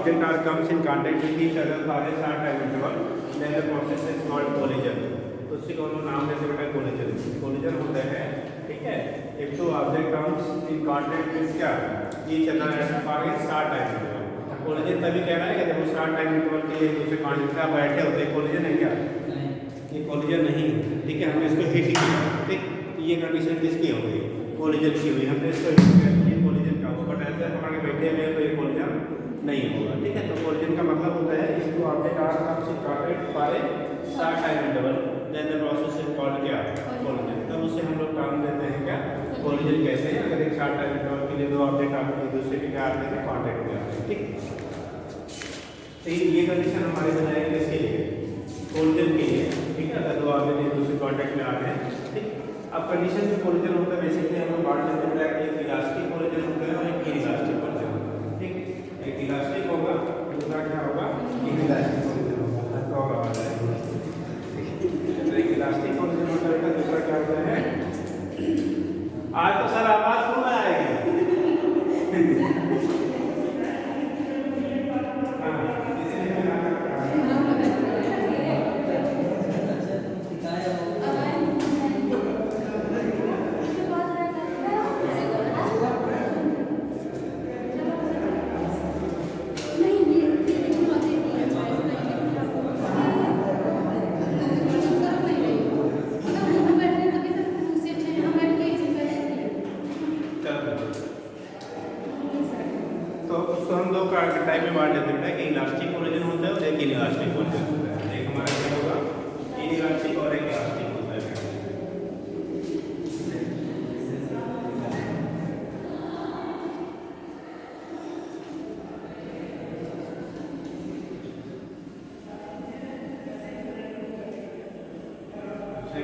object are comes in contact with each other for a short time interval, then the process is called collision. तो उसी को हम नाम देते हैं collision. Collision होता है, ठीक है, if two object comes in contact with क्या each other for a short time interval. collision तभी कहना है कि जब वो short time interval के लिए दूसरे कांटेक्ट का बैठे होते हैं, collision है क्या? ये collision नहीं है, ठीक है, हमने इसको hit किया, ठीक, ये कंडीशन किसकी हो गई? collision की हुई, हमने इसको hit किया, ये collision का होगा, बट ऐसे पकड़ के बैठे हुए तो ये collision नहीं होगा, ठीक है। तो collision का मतलब होता है इसको object are comes in contact for a short time interval, then the process is called क्या? collision. तब उससे हम लोग टर्म देते हैं क्या? collision कहते हैं अगर एक शॉर्ट टाइम इंटरवल के लिए दो ऑब्जेक्ट आपस एक दूसरे के क्या आते हैं? कांटेक्ट में आते हैं, ठीक। तो ये कंडीशन हमारे बनाए किसके लिए? collision के लिए, ठीक है, अगर दो ऑब्जेक्ट एक दूसरे कांटेक्ट में आते हैं, ठीक। अब कंडीशन में collision होता है बेसिकली हम लोग बात करते हैं कि इलास्टिक collision होता है और एक इलास्टिक collision होता है, ठीक। एक इलास्टिक होगा, दूसरा क्या होगा? इलास्टिक collision होगा, तो होगा तो एक इलास्टिक collision होता है, दूसरा क्या होता है? आज तो सर आवाज सुन आएगी। टाइप में बांट देते हैं कि इलास्टिक collision होता है और एक इलास्टिक collision होता है। एक हमारा क्या होगा? इलास्टिक और एक इलास्टिक होता है।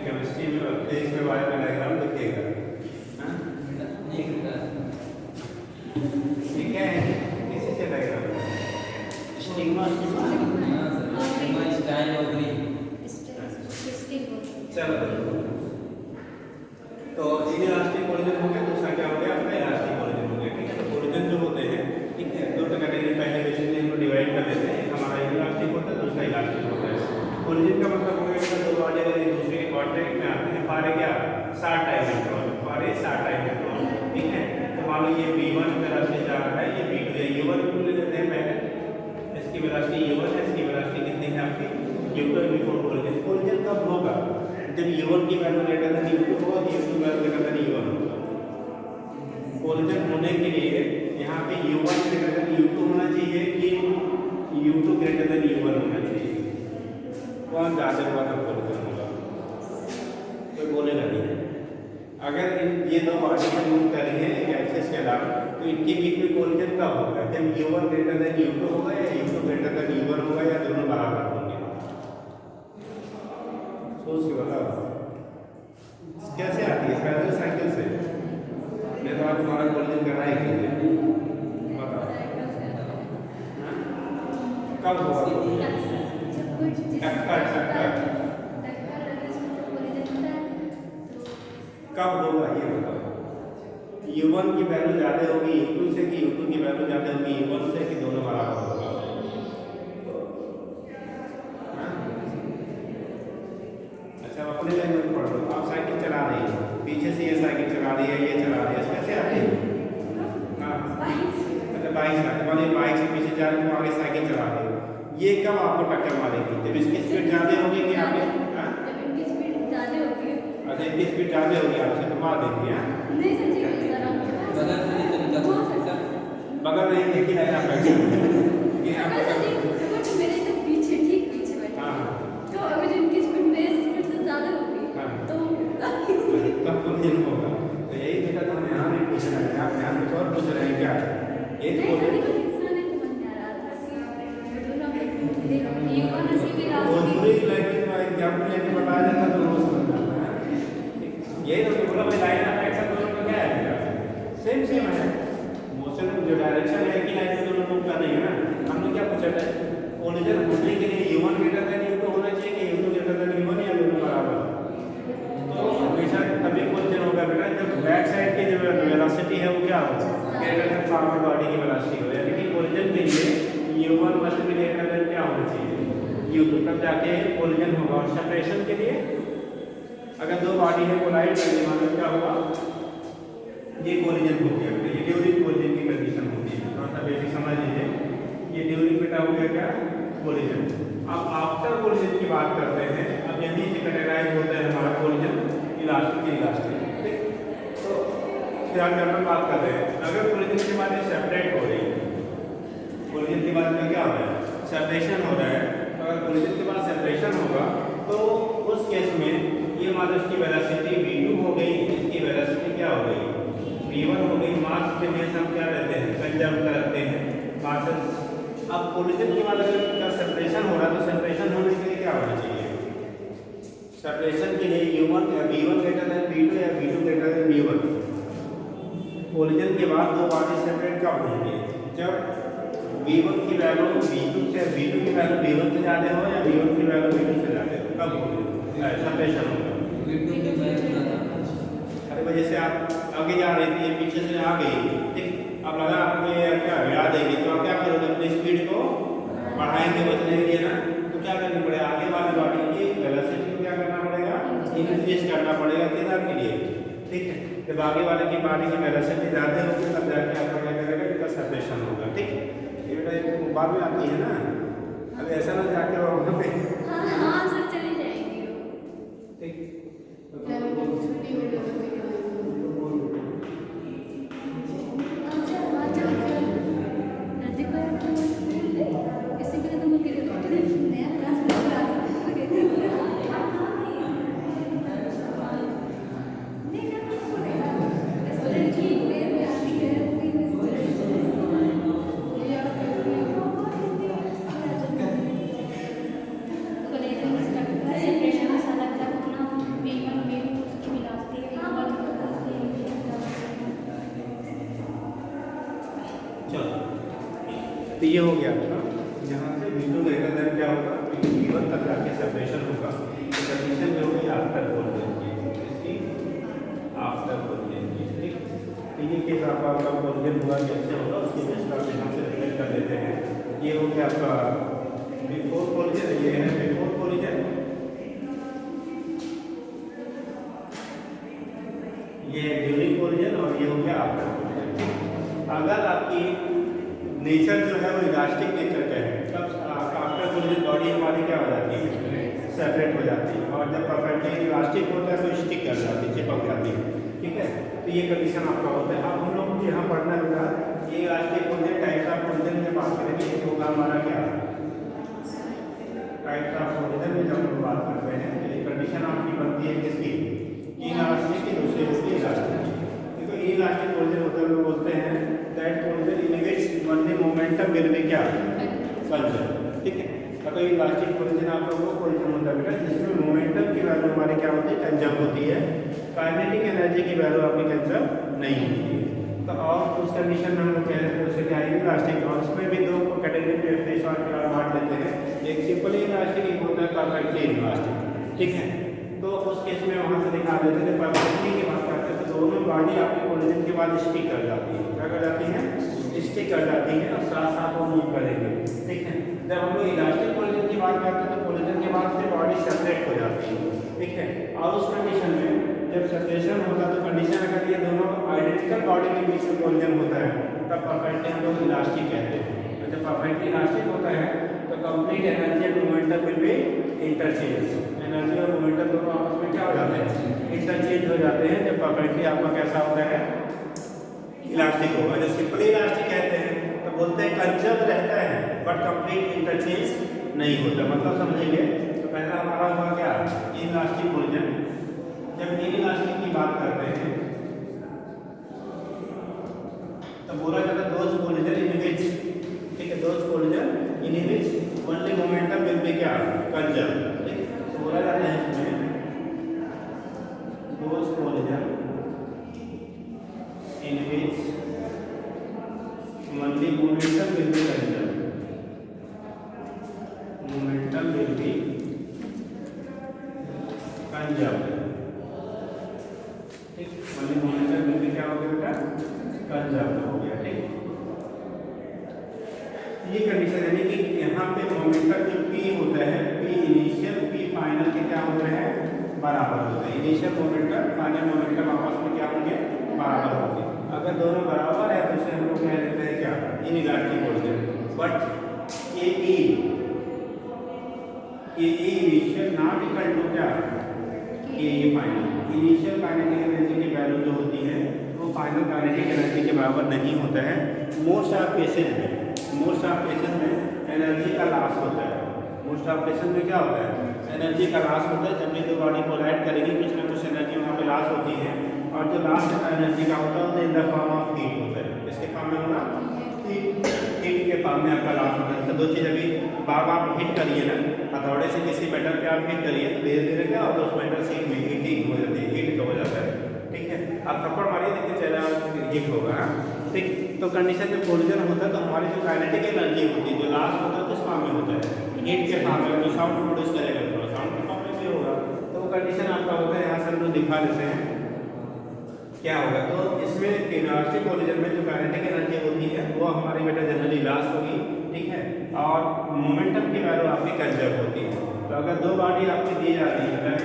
केमिस्ट्री में इसके बारे में डायग्राम देखिएगा, ठीक है, किसी से डायग्राम स्टिग्मा स्टाइल और चलो तो इलास्टिक collision हो गया, दूसरा क्या हो गया? अपना इलास्टिक collision हो गया, ठीक है। तो collision जो होते हैं, ठीक है, दो कैटेगरी पहले बेसिकली इनको डिवाइड कर देते हैं, हमारा इलास्टिक होता है, दूसरा इलास्टिक होता है। collision का मतलब हो गया कि दो ऑब्जेक्ट एक दूसरे के कांटेक्ट में आते हैं फॉर क्या? Short time interval, for a short time interval, ठीक है। तो मान लो ये v1 वेलोसिटी जा रहा है, ये v2 है, u1 ले लेते हैं पहले, इसकी वेलोसिटी u1 है, इसकी वेलोसिटी कितनी है आपकी? u2 before collision। collision कब होगा? जब u1 की वैल्यू ग्रेटर देन u2 होगा, u2 value greater than u1 होगा। collision होने के लिए यहाँ पे u1 ग्रेटर देन u2 होना चाहिए कि u2 ग्रेटर देन u1 होना चाहिए? कौन ज्यादा हुआ तब collision होगा? कोई बोलेगा नहीं। अगर ये दो पार्टिकल मूव कर रही है एक एक्सिस के अलावा, तो इनके बीच में collision कब होगा? जब u1 ग्रेटर देन u2 होगा या u2 ग्रेटर देन u1 होगा या दोनों बराबर होंगे? सोच के बताओ कैसे आती है? पैरेलल साइकिल से। मैं तो आज तुम्हारा collision कर रहा है, बताओ कब होगा? कब होगा ये बताओ? u1 की वैल्यू ज़्यादा होगी u2 से कि u2 की वैल्यू ज़्यादा होगी u1 से कि दोनों बराबर होगा? अच्छा अपने लैंग्वेज में पढ़ लो। आप साइकिल चला रही हो, पीछे से ये साइकिल चला रही है, ये चला रही है, कैसे आती है? हाँ अच्छा बाइक से आती, बाइक से पीछे जा रही हो, आगे साइकिल चला रही हो, ये कब आपको टक्कर मारेगी? जब इसकी स्पीड ज़्यादा होगी कि आगे? अच्छा इनकी स्पीड ज़्यादा होगी, आपसे तो मार देंगी। हाँ बगल नहीं देखी लाइन आप बैठे तब collision होगा। तो यही बेटा तो ध्यान नहीं पूछ रहे हैं, आप ध्यान कुछ और पूछ रहे हैं क्या? पूरी लैंग्वेज में एग्जाम्पल लेके बताया जाता तो लोग समझ जाते हैं। यही तो बोला भाई लाइन ऑफ एक्शन दोनों का क्या है? सेम है, मोशन जो डायरेक्शन है कि लाइन में दोनों मूव कर रही है ना। हमने क्या पूछा था? collision होने के लिए u1 ग्रेटर देन u2 होना चाहिए कि u2 ग्रेटर देन u1 या दोनों बराबर? तो हमेशा तभी collision होगा बेटा जब बैक साइड की जो वेलोसिटी है वो क्या हो? ग्रेटर देन फॉरवर्ड बॉडी की वेलोसिटी हो। यानी कि collision के लिए यू तब जाके कोलिजन होगा। और सेपरेशन के लिए अगर दो बॉडी है कोलाइड करने वाला क्या होगा, ये कोलिजन हो गया। तो ये ड्यूरिंग कोलिजन की कंडीशन होती है, थोड़ा सा बेसिक समझ लीजिए। ये ड्यूरिंग बेटा हो गया क्या, कोलिजन। अब आफ्टर कोलिजन की बात करते हैं। अब यहीं से कैटेगराइज होता है हमारा कोलिजन इलास्टिक इलास्टिक, ठीक। तो ध्यान करना बात कर रहे हैं, अगर कोलिजन के बाद सेपरेट हो रही है, कोलिजन के बाद में क्या हो रहा है, सेपरेशन हो रहा है। तो अगर कोलिजन के बाद सेपरेशन होगा तो उस केस में ये मान लो इसकी वेलोसिटी v2 हो गई, इसकी वेलोसिटी क्या हो गई, v1 हो गई। मास के बेस हम क्या रहते हैं, कंजर्व करते हैं मासेस। अब कोलिजन के बाद अगर क्या सेपरेशन हो रहा है तो सेपरेशन होने के लिए क्या होना चाहिए, सेपरेशन के लिए u1 या v1 ग्रेटर देन v2 या v2 greater than v1। Collision के बाद दो बॉडी सेपरेट कब होंगे, जब v1 की वैल्यू v2 से, v2 की वैल्यू v1 से ज़्यादा हो या v1 की वैल्यू v2 से ज़्यादा हो, कब होगी सेपरेशन होगा। अरे वजह से आप आगे जा रही थी, पीछे से आ गई, ठीक। अब लगा आपके क्या गिरा देगी, तो आप क्या करोगे, अपनी स्पीड को बढ़ाएंगे बचने के लिए ना। तो क्या करना पड़ेगा, आगे वाली बॉडी की वेलोसिटी को क्या करना पड़ेगा, इंक्रीज करना पड़ेगा किधर के लिए, ठीक है। जब आगे वाले की बॉडी की वेलोसिटी ज़्यादा होगी तब जाके आपका क्या करेगा, इसका सेपरेशन होगा, ठीक। ये बेटा बाद में आती है ना, अब ऐसा ना जाके वहाँ पे हाँ सर चली जाएंगी, ठीक। तो ये हो गया आपका, यहाँ से v2 ग्रेटर देन क्या होगा, v1 तक जाके सेपरेशन होगा। तो कंडीशन जो होगी आफ्टर कोलिजन की, इसकी आफ्टर कोलिजन की, ठीक। तो ये केस आपका कोलिजन हुआ कैसे होगा, उसके बेस पर यहाँ से रिलेट कर लेते हैं। ये हो गया आपका बिफोर कोलिजन, ये है बिफोर कोलिजन, ये है ड्यूरिंग कोलिजन, और ये हो गया आफ्टर कोलिजन। अगर आपकी नेचर जो है वो इलास्टिक नेचर का है, तब आफ्टर कोलिजन बॉडी हमारी क्या हो जाती है, सेपरेट हो जाती है। और जब परफेक्टली इलास्टिक होता है तो स्टिक कर जाती है, चिपक जाती है, ठीक है। तो ये कंडीशन आपका होता है। अब हम लोग यहाँ पढ़ना होगा ये elastic collision, types of collision में बात करेंगे। एक होगा हमारा क्या, टाइप्स ऑफ कोलिजन में जब हम बात करते हैं तो ये कंडीशन आपकी बनती है किसकी, इलास्टिक की, दूसरी होती है इलास्टिक। देखो इलास्टिक कोलिजन होता है, लोग बोलते हैं that collision in which only momentum will be क्या, कंजर्व, ठीक है। तो इलास्टिक कोलिजन आप लोगों को कोलिजन होता है बेटा जिसमें मोमेंटम की वैल्यू हमारी क्या होती है, कंजर्व होती है। काइनेटिक एनर्जी की वैल्यू आपकी कंजर्व नहीं होती है। तो और उस कंडीशन में हम लोग कह रहे हैं उससे क्या है, इलास्टिक। और उसमें भी दो कैटेगरी में फेस और बांट लेते हैं, एक सिंपली इलास्टिक, एक होता है परफेक्टली इलास्टिक, ठीक है। तो उस केस में वहाँ से दिखा देते थे, परफेक्टली की बात करते हैं तो दोनों बॉडी आपकी कोलिजन के बाद स्टिक कर जाती है, क्या कर जाती है, स्टिक कर जाती है, और साथ साथ वो मूव करेंगे, ठीक है। जब हम लोग इलास्टिक कोलिजन की बात करते हैं तो कोलिजन के बाद से बॉडी सेपरेट हो जाती है, ठीक है। और उस कंडीशन में जब सेपरेशन होता है तो कंडीशन अगर ये दोनों आइडेंटिकल बॉडी के बीच में कोलिजन होता है तब परफेक्टली हम लोग इलास्टिक कहते हैं। तो जब परफेक्टली इलास्टिक होता है तो complete energy and momentum will be interchange, energy और मोमेंटम दोनों आपस में क्या हो जाते हैं, इंटरचेंज हो जाते हैं। जब परफेक्टली आपका कैसा होता है, इलास्टिक होगा। जब सिंपली इलास्टिक कहते हैं तो बोलते हैं कंजर्व रहता है बट कंप्लीट इंटरचेंज नहीं होता, मतलब समझेंगे। तो पहला हमारा हुआ क्या, इलास्टिक कोलिजन। जब इलास्टिक की बात करते हैं तो बोला जाता है दोज कोलिजन इन विच, ठीक है, those collision in which only momentum will be क्या, कंजर्व, ठीक। तो बोला जाता है इसमें those collision in which only momentum will be conserved, momentum will be conserved, ठीक। only momentum will be क्या हो गया बेटा, कंजर्व हो गया, ठीक। ये कंडीशन यानी कि यहाँ पे मोमेंटम जो p होता है क्या होते हैं, बराबर होते हैं। इनिशियल मोमेंटम फाइनल मोमेंटम आपस में क्या होंगे, बराबर होंगे। अगर दोनों बराबर है तो उसे हम लोग कह देते हैं क्या, inelastic collision. But a initial not equal to क्या, ये फाइनल। इनिशियल काइनेटिक एनर्जी की वैल्यू जो होती है वो फाइनल काइनेटिक एनर्जी के बराबर नहीं होता है। मोस्ट ऑफ केसेस में एनर्जी का लॉस होता है। मोस्ट ऑफ केसेस में क्या होता है, एनर्जी का लॉस होता है। जब भी दो बॉडी कोलाइड करेगी कुछ ना कुछ एनर्जी वहाँ पे लॉस होती है, और जो लॉस एनर्जी का होता है वो in the form of heat होता है। किसके फॉर्म में होगा, हीट के फॉर्म में आपका लॉस होता है। तो दो चीज़ अभी बार आप हिट करिए ना, हथौड़े से किसी मेटल पे आप हिट करिए तो धीरे धीरे क्या होगा, उस मेटल से हीटिंग हो जाती है, हीट हो जाता है। ठीक है, आप थप्पड़ मारिए देखिए चेहरा हीट होगा। ठीक, तो कंडीशन जब कोलिजन होता है तो हमारी जो काइनेटिक एनर्जी होती है, जो लास्ट होता है किस फॉर्म में होता है, हीट के फॉर्म में। जो साउंड प्रोड्यूस करेगा तो साउंड के फॉर्म में भी होगा। तो वो कंडीशन आपका होता है, यहाँ से हम लोग दिखा देते हैं क्या होगा। तो इसमें इलास्टिक कोलिजन में जो काइनेटिक एनर्जी होती है वो हमारी बेटा जनरली लॉस होगी। ठीक है, और मोमेंटम की वैल्यू आपकी कंजर्व होती है। तो अगर दो बॉडी आपकी दी जा रही है,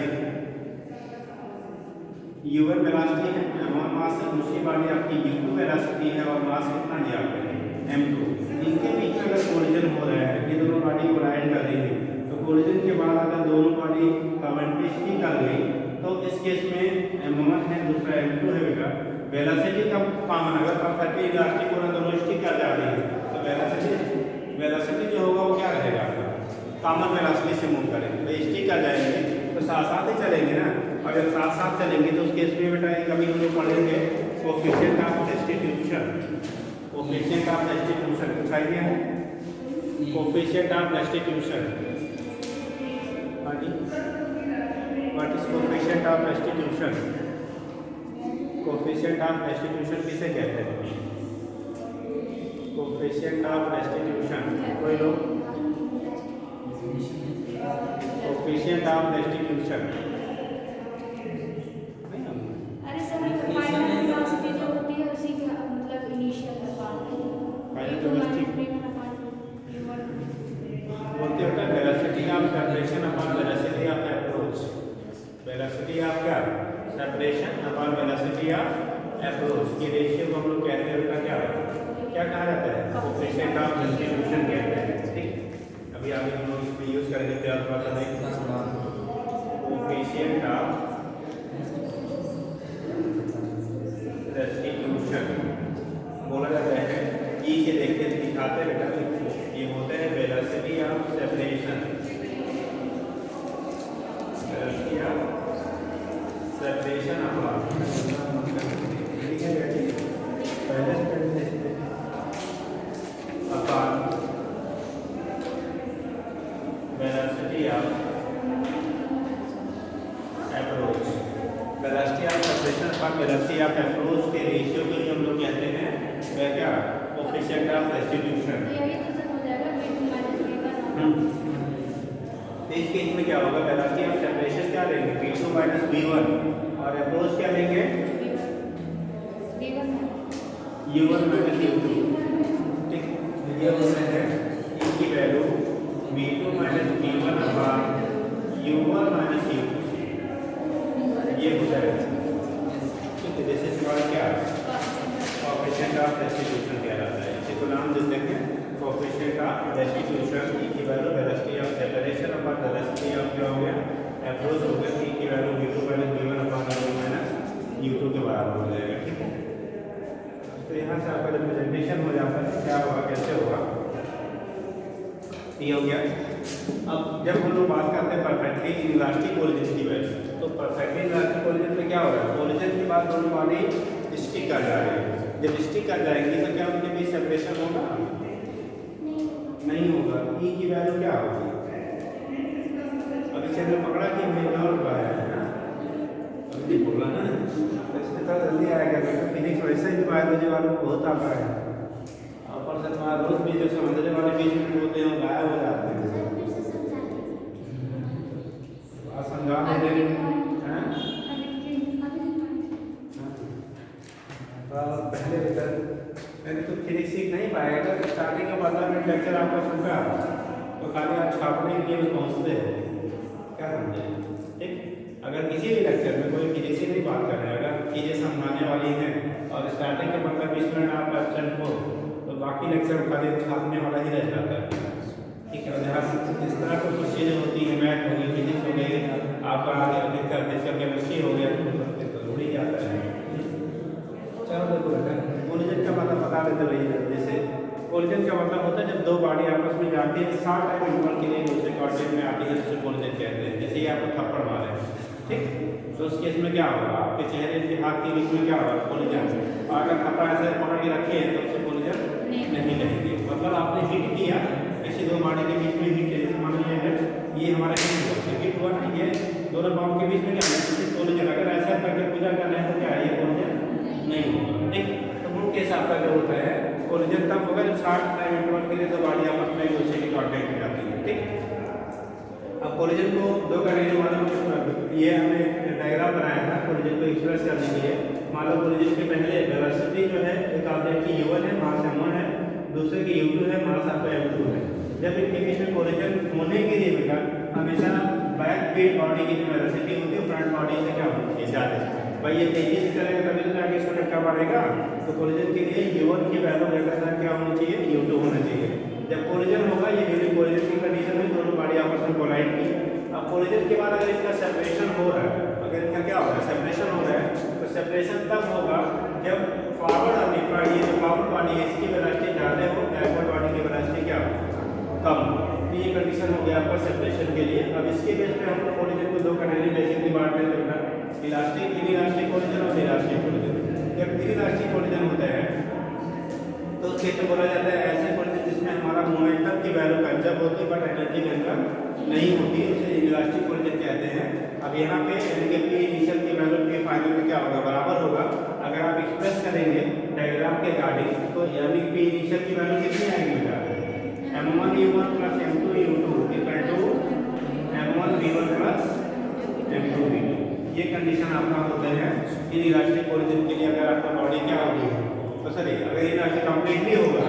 u1 वेलोसिटी है m1 मास है, दूसरी बॉडी आपकी u2 वेलोसिटी है और मास कितना दिया आपने, m2। इनके बीच में अगर कोलिजन हो रहा है, ये दोनों बॉडी कोलाइड कर रही है, तो कोलिजन के बाद अगर दोनों बॉडी कॉन्वेंट्रिसिटी कर गई तो इस केस में m1 है दूसरा m2 है बेटा, वेलोसिटी का कॉमन अगर परफेक्टली इलास्टिक होना दोनों स्टिक कर जा रही है तो वेलोसिटी जो होगा वो क्या रहेगा आपका, कॉमन वेलोसिटी से मूव करेंगे। तो स्टिक कर जाएंगे तो साथ साथ ही चलेंगे ना, और जब साथ साथ चलेंगे तो उस केस में बेटा कभी हम लोग पढ़ेंगे coefficient of restitution. Coefficient of restitution कुछ आइडिया है, कोएफिशिएंट ऑफ रेस्टिट्यूशन, हाँ जी, what is coefficient of restitution? Coefficient of restitution किसे कहते हैं, कोएफिशिएंट ऑफ रेस्टिट्यूशन कोई लोग, कोएफिशिएंट ऑफ रेस्टिट्यूशन अरे सर फाइनल वेलोसिटी जो होती है उसी का मतलब इनिशियल बोलते होता है velocity of separation upon velocity of approach. Velocity of क्या, separation upon velocity of approach की रेशियो को हम लोग कहते हैं बेटा क्या कहा जाता है, कोएफिशिएंट ऑफ रेस्टिट्यूशन कहते हैं। ठीक, अभी आगे हम लोग इसमें यूज करेंगे तो थोड़ा सा देखें, कोएफिशिएंट ऑफ रेस्टिट्यूशन बोला जाता है। ई के देखते दिखाते बेटा, ये होते हैं velocity of separation, velocity of separation upon velocity of approach. Velocity of separation upon velocity of approach के रेशियो को हम लोग कहते हैं वह क्या, कोएफिशिएंट ऑफ रेस्टिट्यूशन। यही तो सर हो जाएगा v2 - v1। तो इस केस में क्या होगा, वेलोसिटी ऑफ सेपरेशन क्या लेंगे, v2 - v1, और अप्रोच क्या लेंगे, u1 - u2। ठीक, ये होता है इसकी value v2 - v1 upon u1 - u2, ये हो जाएगा। ठीक है, दिस इज कॉल्ड क्या, कोएफिशिएंट ऑफ रेस्टिट्यूशन कहलाता है। इसी को नाम देते हैं कोएफिशिएंट ऑफ रेस्टिट्यूशन। ई की value velocity of separation upon velocity of क्या हो गया, अप्रोच हो गया। ई की value v2 - v1 upon u1 - u2 के बराबर हो जाएगा। ठीक है, तो यहाँ से आपका जब प्रेजेंटेशन हो जाता है क्या होगा, कैसे होगा, ये हो गया। अब जब हम लोग बात करते हैं परफेक्टली इलास्टिक कोलिजन की वैल्यू, तो परफेक्टली इलास्टिक कोलिजन में क्या होगा, कोलिजन के बाद दोनों बॉडी स्टिक कर जा रहे हैं। जब स्टिक कर जाएंगी तो क्या उनके बीच सेपरेशन होगा, नहीं होगा। ई की वैल्यू क्या होगी, अभी चलो पकड़ा कि हमने और पाया है ना, अभी बोला ना, इसमें तो जल्दी आएगा बेटा। फिजिक्स वैसे ही बायोलॉजी वालों को बहुत आता है, और से हमारा रोज भी जो समझने वाले बीच में होते हैं वो गायब हो जाते हैं। समझा दे हैं पहले बेटा, मैंने तो फिजिक्स सीख नहीं पाएगा। स्टार्टिंग का 15 मिनट लेक्चर आपका सुन रहा तो खाली आप छापने के लिए पहुँचते हैं, क्या समझे। ठीक, अगर किसी भी लेक्चर में कोई फिजिक्स की नहीं बात कर रहे हैं, अगर चीज़ें समझाने वाली हैं और स्टार्टिंग के 15-20 मिनट आप एब्सेंट हो तो बाकी लेक्चर खाली छापने वाला ही रह जाता है। ठीक है, और यहाँ इस तरह की कुछ चीज़ें होती हैं, मैथ हो गई, फिजिक्स हो गई, आपका फिजिकल केमिस्ट्री हो गया, तो जुड़ ही जाता है। चलो देखो बेटा, कोलिजन का मतलब बता देते भैया। जैसे कोलिजन का मतलब होता है जब दो बॉडी आपस में जाती है, शॉर्ट टाइम इंटरवल के लिए दूसरे कांटेक्ट में आती है, जिसे कोलिजन कहते हैं। जैसे ही आपको थप्पड़ मारे, ठीक, तो उस केस में क्या होगा, आपके चेहरे के हाथ के बीच में क्या होगा, कोलिजन। और अगर थप्पड़ ऐसे पकड़ के रखे हैं तो उससे कोलिजन नहीं कहेंगे। मतलब आपने हिट किया, ऐसे दो बॉडी के बीच में हिट है, जैसे मान लीजिए ये हमारा हिट हुआ ना, ये दोनों बॉम्ब के बीच में क्या है, कोलिजन। अगर ऐसा करके पूजा कर रहे हैं तो क्या है, ये कोलिजन नहीं होगा। ठीक, तो वो केस आपका जो होता है कोलिजन तब होगा जब शॉर्ट टाइम इंटरवल के लिए दो बॉडी आपस में एक दूसरे के कांटेक्ट में जाती है। ठीक, अब कोलिजन को दो कैटेगरी मालूम, ये हमने डायग्राम बनाया था कोलिजन को एक्सप्रेस करने के लिए। मान लो कोलिजन के पहले वेलोसिटी जो है एक ऑब्जेक्ट की u1 है, मास m1 है, दूसरे की u2 है, मास आपका m2 है। जब इनके बीच में कोलिजन होने के लिए बेटा हमेशा बैक फील्ड बॉडी की जो वेलोसिटी होती है फ्रंट बॉडी से क्या होनी चाहिए, ज़्यादा। भाई ये तेजी से चलेगा तभी तो जाके इसको धक्का मारेगा। तो कोलिजन के लिए u1 की वैल्यू लेकर क्या होनी चाहिए, u2 होना चाहिए। जब कोलिजन होगा, ये ड्यूरिंग कोलिजन की कंडीशन में दोनों बॉडी आपस में कोलाइड की। अब कोलिजन के बाद अगर इनका सेपरेशन हो रहा है, अगर इनका क्या हो रहा है, सेपरेशन हो रहा है, तो सेपरेशन तब होगा जब फॉरवर्ड और रिवर्ड, ये जो फॉरवर्ड बॉडी है इसकी वेलोसिटी ज़्यादा हो, बैकवर्ड बॉडी की वेलोसिटी क्या हो, कम। तो ये कंडीशन हो गया आपका सेपरेशन के लिए। अब इसके बेस पे हम कोलिजन को दो कैटेगरी बेसिकली बांटते हैं बेटा, इलास्टिक, इनइलास्टिक कोलिजन और इलास्टिक कोलिजन। जब इनइलास्टिक कोलिजन होता है तो उसके तो बोला जाता है ऐसे कोलिजन जिसमें हमारा मोमेंटम की वैल्यू कंजर्व होती है बट एनर्जी कंजर्व नहीं होती, उसे इनइलास्टिक कोलिजन कहते हैं। अब यहाँ पे यानी कि इनिशियल की वैल्यू के फाइनल में क्या होगा, बराबर होगा। अगर आप एक्सप्रेस करेंगे डायग्राम के अकॉर्डिंग तो यानी कि इनिशियल की वैल्यू कितनी आएगी बेटा, m1 u1 plus m2 u2 equal to m1 v1 plus m2 v2। ये कंडीशन आपका होता है इनइलास्टिक कोलिजन के लिए। अगर आपका बॉडी क्या होगी, तो सर अगर इलास्टिक कंप्लीटली होगा,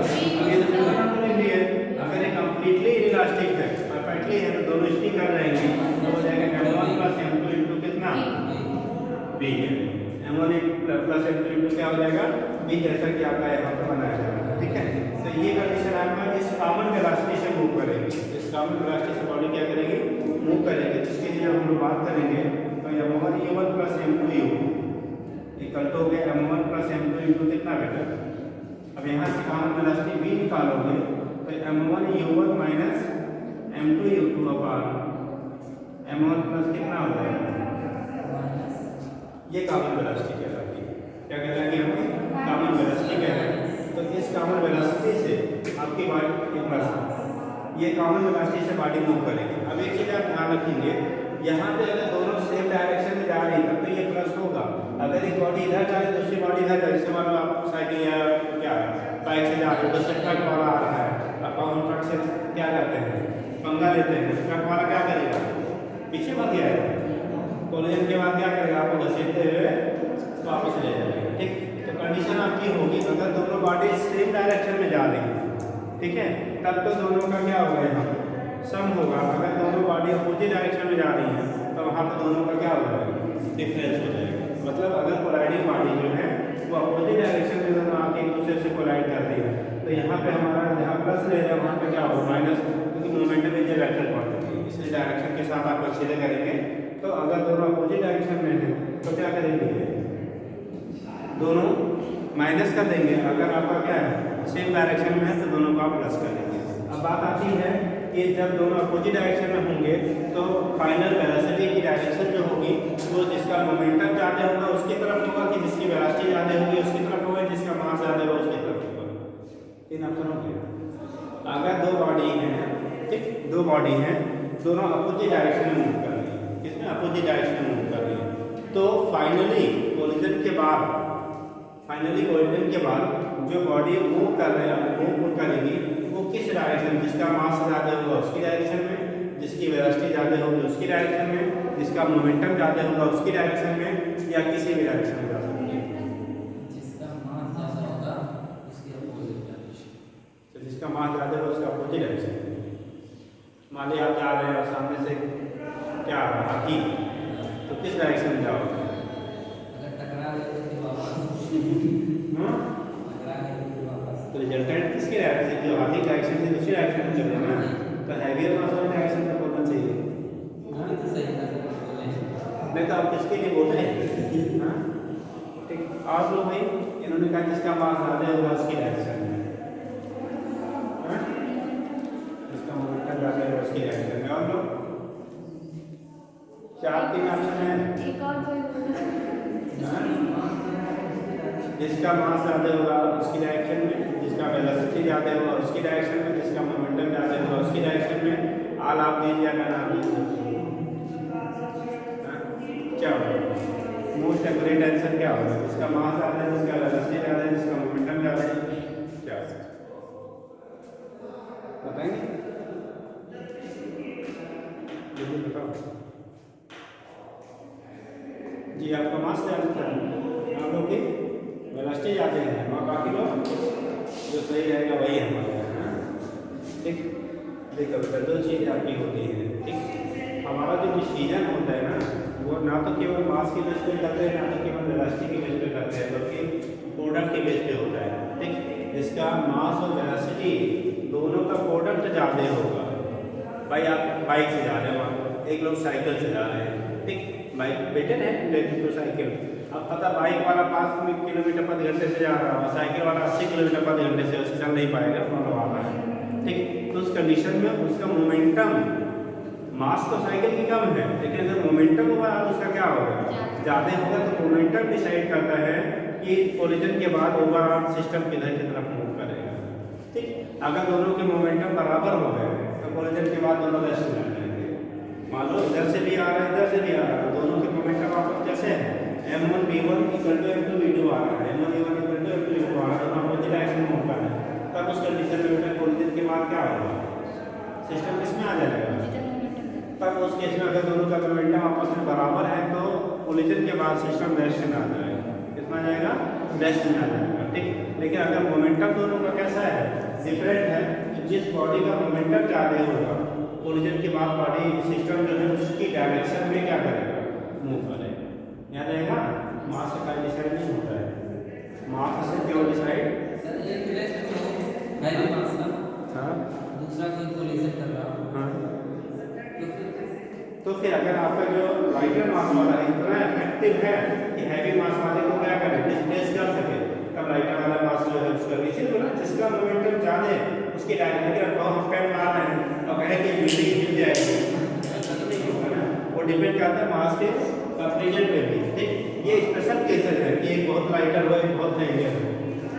अगर ये अगर ये कंप्लीटली इलास्टिक है, परफेक्टली है, तो दोनों स्टिक कर रहेंगे, तो हो जाएगा m1 प्लस m2 इनटू कितना b है, m1 प्लस m2 इनटू क्या हो जाएगा b, जैसा कि आपका यहाँ पे बनाया जाएगा। ठीक है, तो ये कंडीशन आपका इस कॉमन वेलोसिटी से मूव करेगी, इस कॉमन वेलोसिटी से बॉडी क्या करेगी, मूव करेगी। जिसके लिए हम लोग बात करेंगे तो m1 u1 plus m2 u2 equal to हो गया m1 प्लस m2 इनटू कितना बेटा। अब यहाँ से कॉमन वेलोसिटी v निकालोगे तो m1 u1 minus m2 u2 upon m1 plus कितना हो जाएगा, ये कॉमन वेलोसिटी कहलाती है। क्या कहलाएगी हमें, कॉमन वेलोसिटी कहलाएगी। तो इस कॉमन वेलोसिटी से आपकी बॉडी प्लस ये कॉमन वेलोसिटी से बॉडी मूव करेगी। अब एक चीज़ आप ध्यान रखेंगे, यहाँ पे अगर दोनों सेम डायरेक्शन में जा रही है तब तो ये प्लस होगा। अगर एक बॉडी इधर जा रही है दूसरी बॉडी इधर जा रही है, जैसे मान लो आप साइकिल या क्या बाइक से जा रहे हो, तो ट्रक वाला आ रहा है, आप उन ट्रक से क्या करते हैं, पंगा लेते हैं, ट्रक वाला क्या करेगा, पीछे मत जाएगा, कोलिजन के बाद क्या करेगा, आपको घसीटते हुए वापस ले जाएगा। ठीक, तो कंडीशन आपकी होगी अगर दोनों बॉडी सेम डायरेक्शन में जा रही है, ठीक है, तब तो दोनों का क्या होगा, यहाँ सम होगा। अगर दोनों बॉडी अपोजिट डायरेक्शन में जा रही है तो वहाँ पर दोनों का क्या हो जाएगा, डिफरेंस हो जाएगा। मतलब अगर कोलाइडिंग बॉडी जो है वो अपोजिट डायरेक्शन में दोनों आके एक दूसरे से कोलाइड करती है तो यहाँ पे हमारा जहाँ प्लस ले रहा है वहाँ पे क्या होगा माइनस, क्योंकि मोमेंटम इज वेक्टर क्वांटिटी, इसलिए डायरेक्शन के साथ आप सीधे करेंगे। तो अगर दोनों अपोजिट डायरेक्शन में है तो क्या करेंगे, दोनों माइनस कर देंगे। अगर आपका क्या है सेम डायरेक्शन में है तो दोनों को आप प्लस कर देंगे। अब बात आती है कि जब दोनों अपोजिट डायरेक्शन में होंगे तो फाइनल वेलोसिटी की डायरेक्शन जो होगी वो जिसका मोमेंटम ज़्यादा होगा उसकी तरफ होगा कि जिसकी वेलोसिटी ज़्यादा होगी उसकी तरफ होगा, जिसका मास ज़्यादा होगा उसकी तरफ होगा। तीन ऑप्शन हो गया। अगर दो बॉडी हैं, ठीक, दो बॉडी हैं, दोनों अपोजिट डायरेक्शन में मूव कर रही है, किसमें अपोजिट डायरेक्शन में मूव कर रही है, तो फाइनली कोलिजन के बाद जो बॉडी मूव कर रही है मूव करेगी वो किस डायरेक्शन, जिसका मास ज़्यादा होगा उसकी डायरेक्शन में, जिसकी वेलोसिटी ज़्यादा होगी उसकी डायरेक्शन में, जिसका मोमेंटम ज़्यादा होगा उसकी डायरेक्शन में, या किसी भी डायरेक्शन में जा सकती है। जिसका मास ज़्यादा होगा उसकी अपोजिट डायरेक्शन, तो जिसका मास ज़्यादा होगा उसका अपोजिट डायरेक्शन। मान लीजिए आप जा रहे हैं और सामने से क्या आ रहा है, हाथी, तो किस डायरेक्शन में जाओगे? अगर टकरा गए तो फिर वापस हाँ? टकरा गए तो फिर वापस तो रिजल्टेंट किसकी डायरेक्शन से, जो आधी डायरेक्शन से दूसरी डायरेक्शन में चले ना, तो हैवियर मास वाली डायरेक्शन में बोलना चाहिए। वो भी तो सही था बोले नहीं तो आप किसके लिए बोल रहे हैं? हाँ? ठीक, आप लोग भाई इन्होंने कहा जिसका मास ज़्यादा होगा उसकी डायरेक्शन में, हाँ? जिसका मोमेंटम ज़्यादा है उसकी डायरेक्शन में। और लोग 4-3 ऑप्शन है। एक और कोई बोला। हाँ? जिसका मास ज़्यादा होगा उसकी डायरेक्शन में, जिसका वेलोसिटी ज़्यादा होगा उसकी डायरेक्शन में, जिसका मोमेंटम ज़्यादा होगा उसकी डायरेक्शन में। आल आप दीजिए या ना दीजिए, क्या होगा? मोस्ट एक्यूरेट आंसर क्या होगा? जिसका मास ज़्यादा है, जिसका वेलोसिटी ज़्यादा है, जिसका मोमेंटम ज़्यादा है, क्या बताएंगे? जल्दी बताओ जी। आपका मास ज़्यादा है, आप लोग की वेलोसिटी ज़्यादा है, और बाकी लोग जो सही रहेगा वही हमारा है। हाँ? ठीक, देखो बेटा दो चीज़ें आपकी होती हैं। ठीक, हमारा जो डिसीजन होता है ना, वो ना तो केवल मास के बेस पे करते हैं, ना तो केवल वेलोसिटी के बेस पे करते हैं, बल्कि प्रोडक्ट के बेस पे होता है। ठीक, जिसका मास और वेलोसिटी दोनों का प्रोडक्ट ज़्यादा होगा। भाई आप बाइक से जा रहे हो, एक लोग साइकिल से जा रहे हैं। ठीक, बाइक बेटर है इलेक्ट्रिक तो साइकिल। अब पता बाइक वाला 5 किलोमीटर प्रति घंटे से जा रहा है, साइकिल वाला 80 किलोमीटर प्रति घंटे से, उससे चल नहीं पाएगा, फॉलो आ रहा है। ठीक, तो उस कंडीशन में उसका मोमेंटम, मास तो साइकिल की कम है, लेकिन अगर मोमेंटम होगा उसका क्या होगा? ज़्यादा होगा। तो मोमेंटम डिसाइड करता है कि कोलिजन के बाद ओवरऑल सिस्टम किधर की तरफ मूव करेगा। ठीक, अगर दोनों के मोमेंटम बराबर हो गए तो कोलिजन के बाद दोनों रेस्ट में आ जाएंगे। मान लो इधर से भी आ रहा है, इधर से भी आ रहा है, तो दोनों के मोमेंटम आपस जैसे है, m1 v1 equal to m2 v2 आ रहा है, m1 v1 equal to m2 v2 आ रहा है, दोनों अपोजिट डायरेक्शन में मूव कर रहे हैं। तब उस कंडीशन में बेटा कोलिजन के बाद क्या होगा? सिस्टम किसमें आ जाएगा? तब उस केस में अगर दोनों का मोमेंटम आपस में बराबर है तो कोलिजन के बाद सिस्टम रेस्ट में आ जाएगा। कितना आ जाएगा? रेस्ट में आ जाएगा। ठीक, लेकिन अगर मोमेंटम दोनों का कैसा है? डिफरेंट है, तो जिस बॉडी का मोमेंटम ज़्यादा होगा कोलिजन के बाद बॉडी सिस्टम जो है उसकी डायरेक्शन में क्या करेगा? मूव करेगा। याद रहेगा, मास का डिसाइड नहीं होता है, मास से केवल डिसाइड। सर एक रिलेक्स में हैवी मास ना, हाँ दूसरा कोई कोलिजन कर रहा हो हाँ, तो तो फिर अगर आपका जो लाइटर मास वाला है इतना इफेक्टिव है कि हैवी मास वाले को क्या करे? डिस्प्लेस कर सके, तब लाइटर वाला मास जो है उसका इसी बोला जिसका मोमेंटम ज़्यादा है उसकी डायरेक्शन को हम पेन मार रहे हैं और कहें कि बिल्डिंग गिर जाएगी, ऐसा तो नहीं होगा ना। वो डिपेंड करता है मास के कंपेरिजन पे भी। ठीक, ये स्पेशल केसेस है कि एक बहुत लाइटर हो, एक बहुत हैवी हो।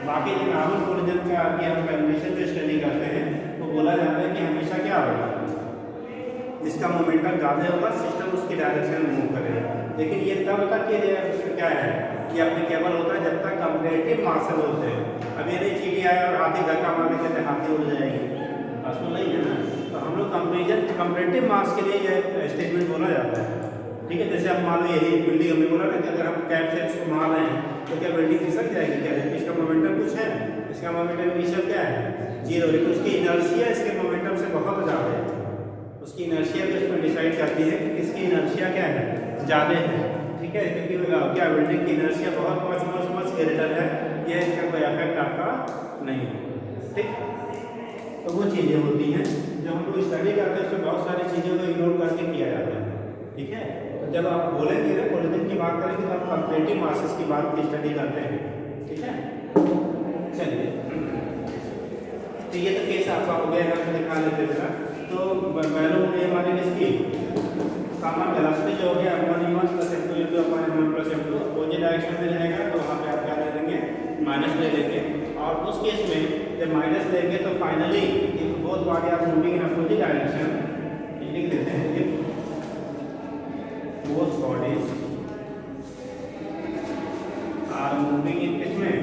बाकी जो नॉर्मल कोलिजन का कि हम कंडीशन पे स्टडी करते हैं तो बोला जाता है कि हमेशा क्या होगा? जिसका मोमेंटम ज़्यादा होगा सिस्टम उसकी डायरेक्शन में मूव करेगा। लेकिन ये तब तक ये क्या है कि एप्लीकेबल होता है जब तक कंपैरेटिव मासेस होते हैं। अब ये नहीं चीटी आया और हाथी धक्का मार के कहते हाथी उड़ जाएगी, असल नहीं है ना। तो हम लोग कंपैरेटिव मास के लिए ये स्टेटमेंट बोला जाता है। ठीक है, जैसे आप मान लो यही बिल्डिंग हमने बोला ना कि अगर हम कैप से इसको मार रहे हैं तो क्या बिल्डिंग खिसक जाएगी? क्या इसका मोमेंटम कुछ है? इसका मोमेंटम इनिशियल क्या है? 0, लेकिन उसकी इनर्शिया इसके मोमेंटम से बहुत ज़्यादा है। उसकी इनर्शिया भी उसमें डिसाइड करती है कि किसकी इनर्शिया क्या है? ज़्यादा है। ठीक है, क्योंकि क्या बिल्डिंग की इनर्शिया बहुत मच ग्रेटर है, ये इसका कोई इफेक्ट आपका नहीं है। ठीक, तो वो चीज़ें होती हैं जो हम लोग स्टडी करते हैं, उसमें बहुत सारी चीज़ों को इग्नोर करके किया जाता है। ठीक है, तो जब आप बोलेंगे ना कोलिजन की बात करेंगे तो आप कंपैरेटिव मासेस की बात की स्टडी करते हैं। ठीक है, चलिए, तो ये तो केस आपका हो गया है, आपको दिखा लेते हैं। तो वैल्यू हो गई हमारी इसकी कॉमन वेलोसिटी जो हो गया m1 plus m2 into m1 plus m2 opposite direction में रहेगा, तो वहाँ पे आप क्या ले लेंगे? माइनस ले लेंगे। और उस केस में जब माइनस लेंगे तो finally if both body are moving in opposite direction, लिख देते हैं if both bodies are moving in किसमें?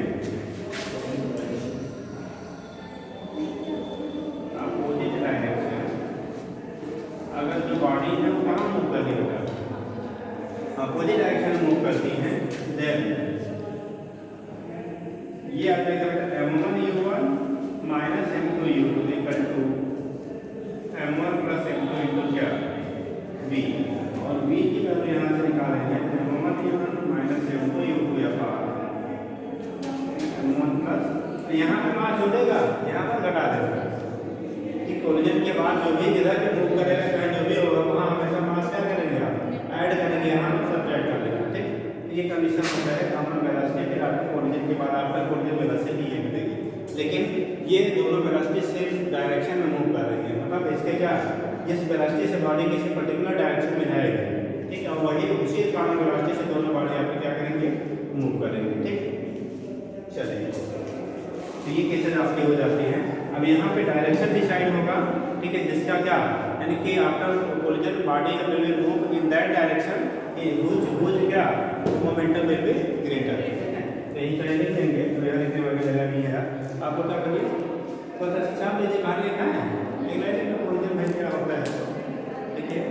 Opposite direction. अगर जो बॉडी है वो कहाँ मूव कर रही है? अपोजिट डायरेक्शन में मूव करती है, देन ये आ जाएगा बेटा m1u1 minus m2u2 equal to m1 plus m2 into क्या? v और v की वैल्यू यहाँ से निकालेंगे m1 minus m2 into f r m1 plus यहाँ पे मास जोड़ेगा यहाँ पर घटा देगा कि कोलिजन के बाद जो भी इधर भी मूव करेगा चाहे जो भी होगा वहाँ हमेशा मास क्या करेंगे आप ऐड करेंगे यहाँ पर सब्ट्रैक्ट कर लेंगे ठीक। ये कंडीशन होता है कॉमन वेलोसिटी फिर आपको कोलिजन के बाद आपका कोलिजन वेलोसिटी ये मिलेगी लेकिन ये दोनों वेलोसिटी सेम डायरेक्शन में मूव कर रही है मतलब इसके क्या जिस वेलोसिटी से बॉडी किसी पर्टिकुलर डायरेक्शन में जाएगी ठीक है और वही उसी कॉमन वेलोसिटी से दोनों बॉडी आपके क्या करेंगे मूव करेंगे ठीक। चलिए तो ये केसेस आपकी हो जाती हैं। अब यहाँ पे डायरेक्शन डिसाइड होगा ठीक है जिसका क्या यानी कि after collision body will be move in that direction which क्या मोमेंटम विल बी ग्रेटर ठीक है। तो यही साइन लिख देंगे तो यार इतने बड़ी जगह नहीं है आप क्या करिए तो छाप लीजिए बाहर लिखा है एक लाइन में कोलिजन में क्या होता है देखिए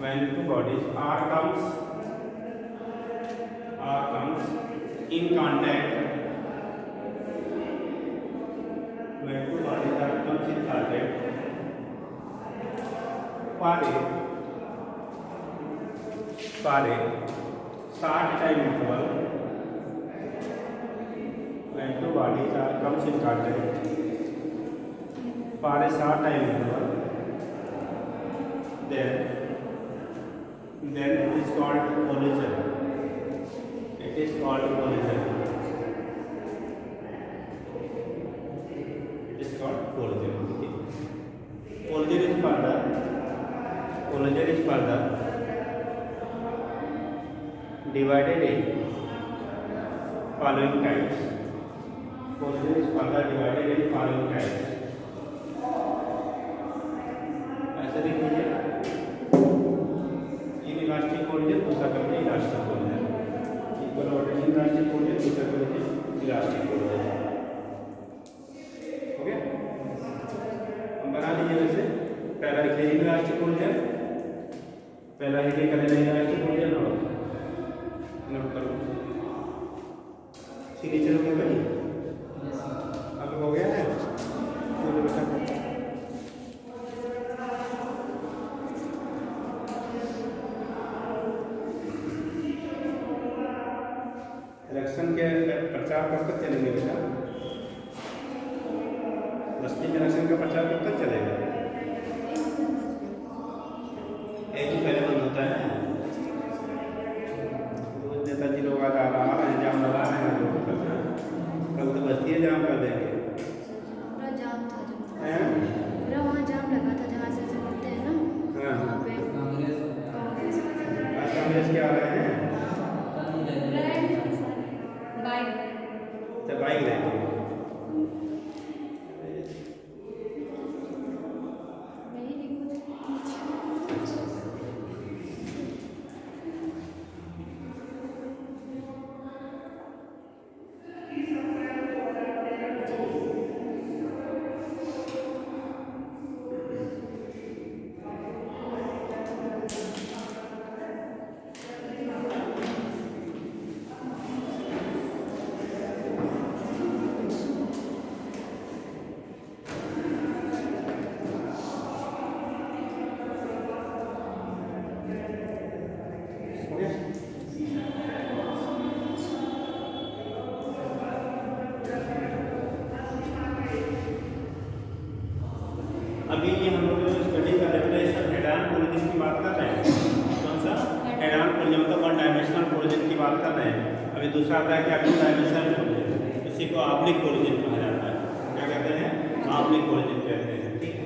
when two bodies are comes in contact when two bodies are comes in contact for a short time interval when two bodies are comes in contact for a short time interval then it is called collision. It is called collision. It is called collision. Collision is further divided in following types. Collision is further divided in following types. ऐसे देख लीजिए elastic collision दूसरा करके elastic collision equal rotation elastic collision दूसरा करके elastic collision हो गया। हम बना लीजिए वैसे पहला लिखिए इलास्टिक कोलिजन पहला लिखिए करें इलास्टिक कोलिजन और नोट करो सिग्नेचर हो गया भाई अब हो गया है तो बेटा इलेक्शन के प्रचार कब तक चलेंगे बेटा 10वीं में इलेक्शन का प्रचार कब तक चलेगा एक दिन पहले बंद होता है नेताजी लोग आ रहे हैं जाम लगा रहे हैं कल तो बस्ती है जाम कर देंगे पूरा जाम था पूरा वहाँ जाम लगा था जहाँ से होते हैं ना वहाँ पे कांग्रेस के आ रहे हैं बाइक लेंगे अभी ये हम लोग जो स्टडी कर रहे हैं इसका हेड ऑन कोलिजन की बात कर रहे हैं कौन सा हेड ऑन कोलिजन मतलब वन डायमेंशनल कोलिजन की बात कर रहे हैं। अभी दूसरा आता है क्या टू डायमेंशनल कोलिजन इसी को ऑब्लिक कोलिजन कहा जाता है क्या कहते हैं ऑब्लिक कोलिजन कहते हैं ठीक है।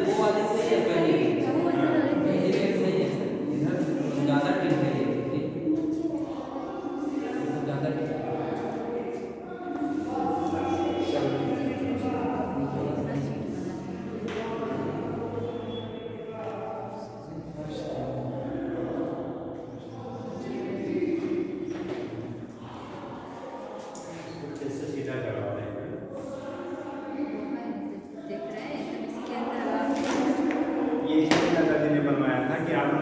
वो वाले सही है पहले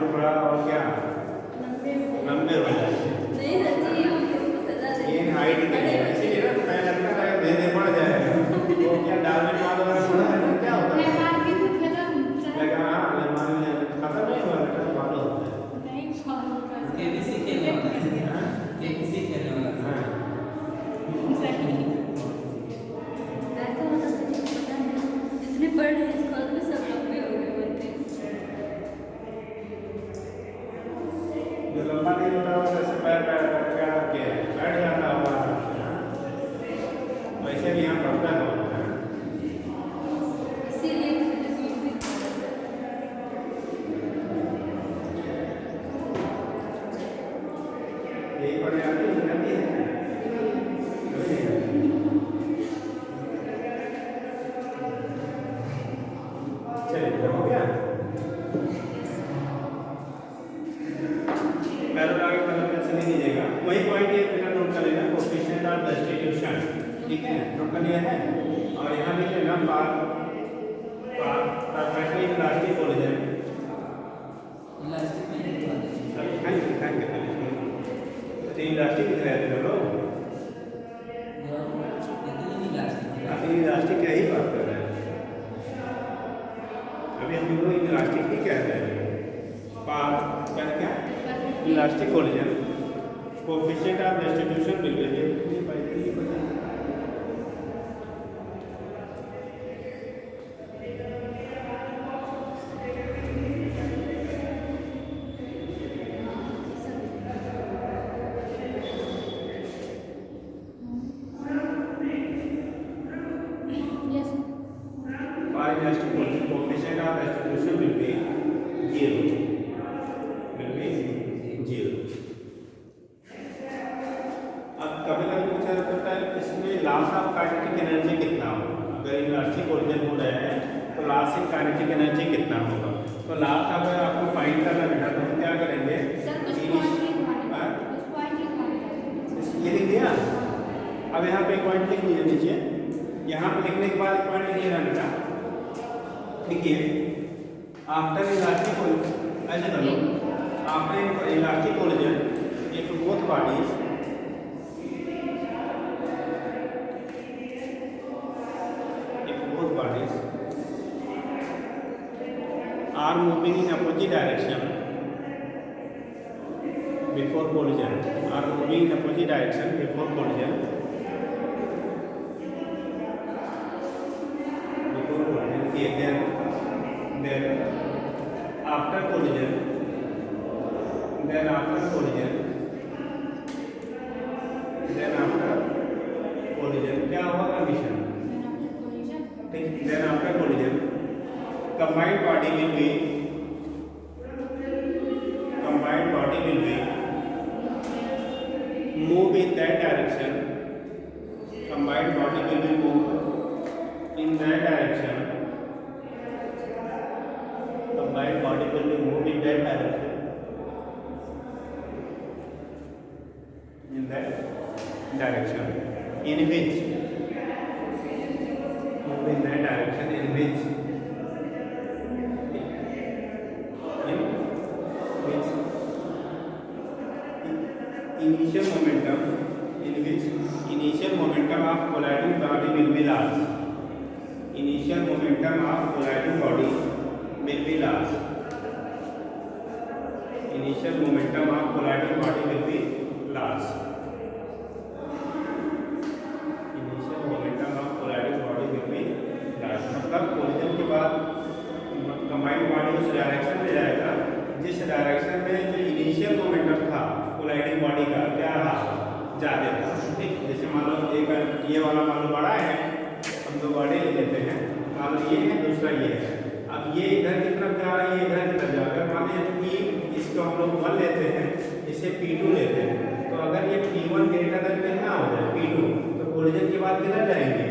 टुकड़ा और क्या लंबे हो जाएंगे। नहीं सच्ची ये हाइट के लिए इसीलिए ना मैं लगता है धीरे बढ़ जाएगा। तो क्या दाल में स्वाद वगैरह थोड़ा है ना क्या होता है लगा हाँ अलमारी में खत्म नहीं हुआ बेटा फॉलो होता है। केबीसी खेलने वाला है हाँ? केबीसी खेलने वाला है हाँ जितने पढ़ रहे हैं स्कूल में सब लंबे हो गए बोलते हैं। जो लंबा नहीं होता वो जैसे पैर पैर क्या के बैठ जाता होगा वैसे भी यहाँ पड़ता है बहुत है। इसीलिए यही पढ़े आती है चलिए हो गया पैराग्राफ कलर में से नहीं लीजिएगा वही पॉइंट ये बिना नोट कर लेना कोएफिशिएंट ऑफ सब्स्टिट्यूशन ठीक है नोट कर लिया है और यहाँ लिख लेना परफेक्टली इलास्टिक कोलेजन इलास्टिक में इलास्टिक दिख रहा है लोग इतनी इलास्टिक अभी इलास्टिक क्या ही बात कर रहे हैं अभी हम लोग इलास्टिक ही कह रहे हैं क्या elastic collision coefficient of substitution मिल गई है yes for elastic coefficient of restitution will be 0 अब कभी कभी पूछा जाता है इसमें लॉस ऑफ काइनेटिक एनर्जी कितना होगा अगर इलास्टिक कोलिजन हो रहा है तो लॉस ऑफ काइनेटिक एनर्जी कितना होगा तो लॉस अगर आपको फाइंड करना बेटा तो हम क्या करेंगे सर कुछ पॉइंट लिखवाने ये लिख दिया अब यहाँ पे एक पॉइंट लिख लीजिए नीचे यहाँ पे लिखने के बाद पॉइंट लिखिएगा बेटा देखिए आफ्टर इलास्टिक ऐसे कर लो after elastic collision if both bodies are moving in opposite direction before collision are moving in opposite direction before collision then after collision then after collision क्या होगा कंडीशन ठीक then after collision combined body will be move in that direction combined body will be move in that direction combined body will be move in that direction in which move in that direction in which initial momentum of colliding body will be large. Initial momentum of colliding body will be large. Initial momentum of colliding body will be large. Initial momentum of colliding body will be large. मतलब collision के बाद combined body उस direction में जाएगा जिस direction में जो initial momentum था कोलाइडिंग बॉडी का क्या रहा ज़्यादा था ठीक जैसे मान लो एक ये वाला मान लो बड़ा है हम दो बड़े ले लेते हैं मान लो ये है दूसरा ये है अब ये इधर की तरफ जा रहा है ये इधर की तरफ जा रहा है मान लीजिए इसको हम लोग 1 लेते हैं इसे P2 लेते हैं तो अगर ये P1 ग्रेटर देन कितना हो जाए P2 तो कोलिजन के बाद किधर जाएंगे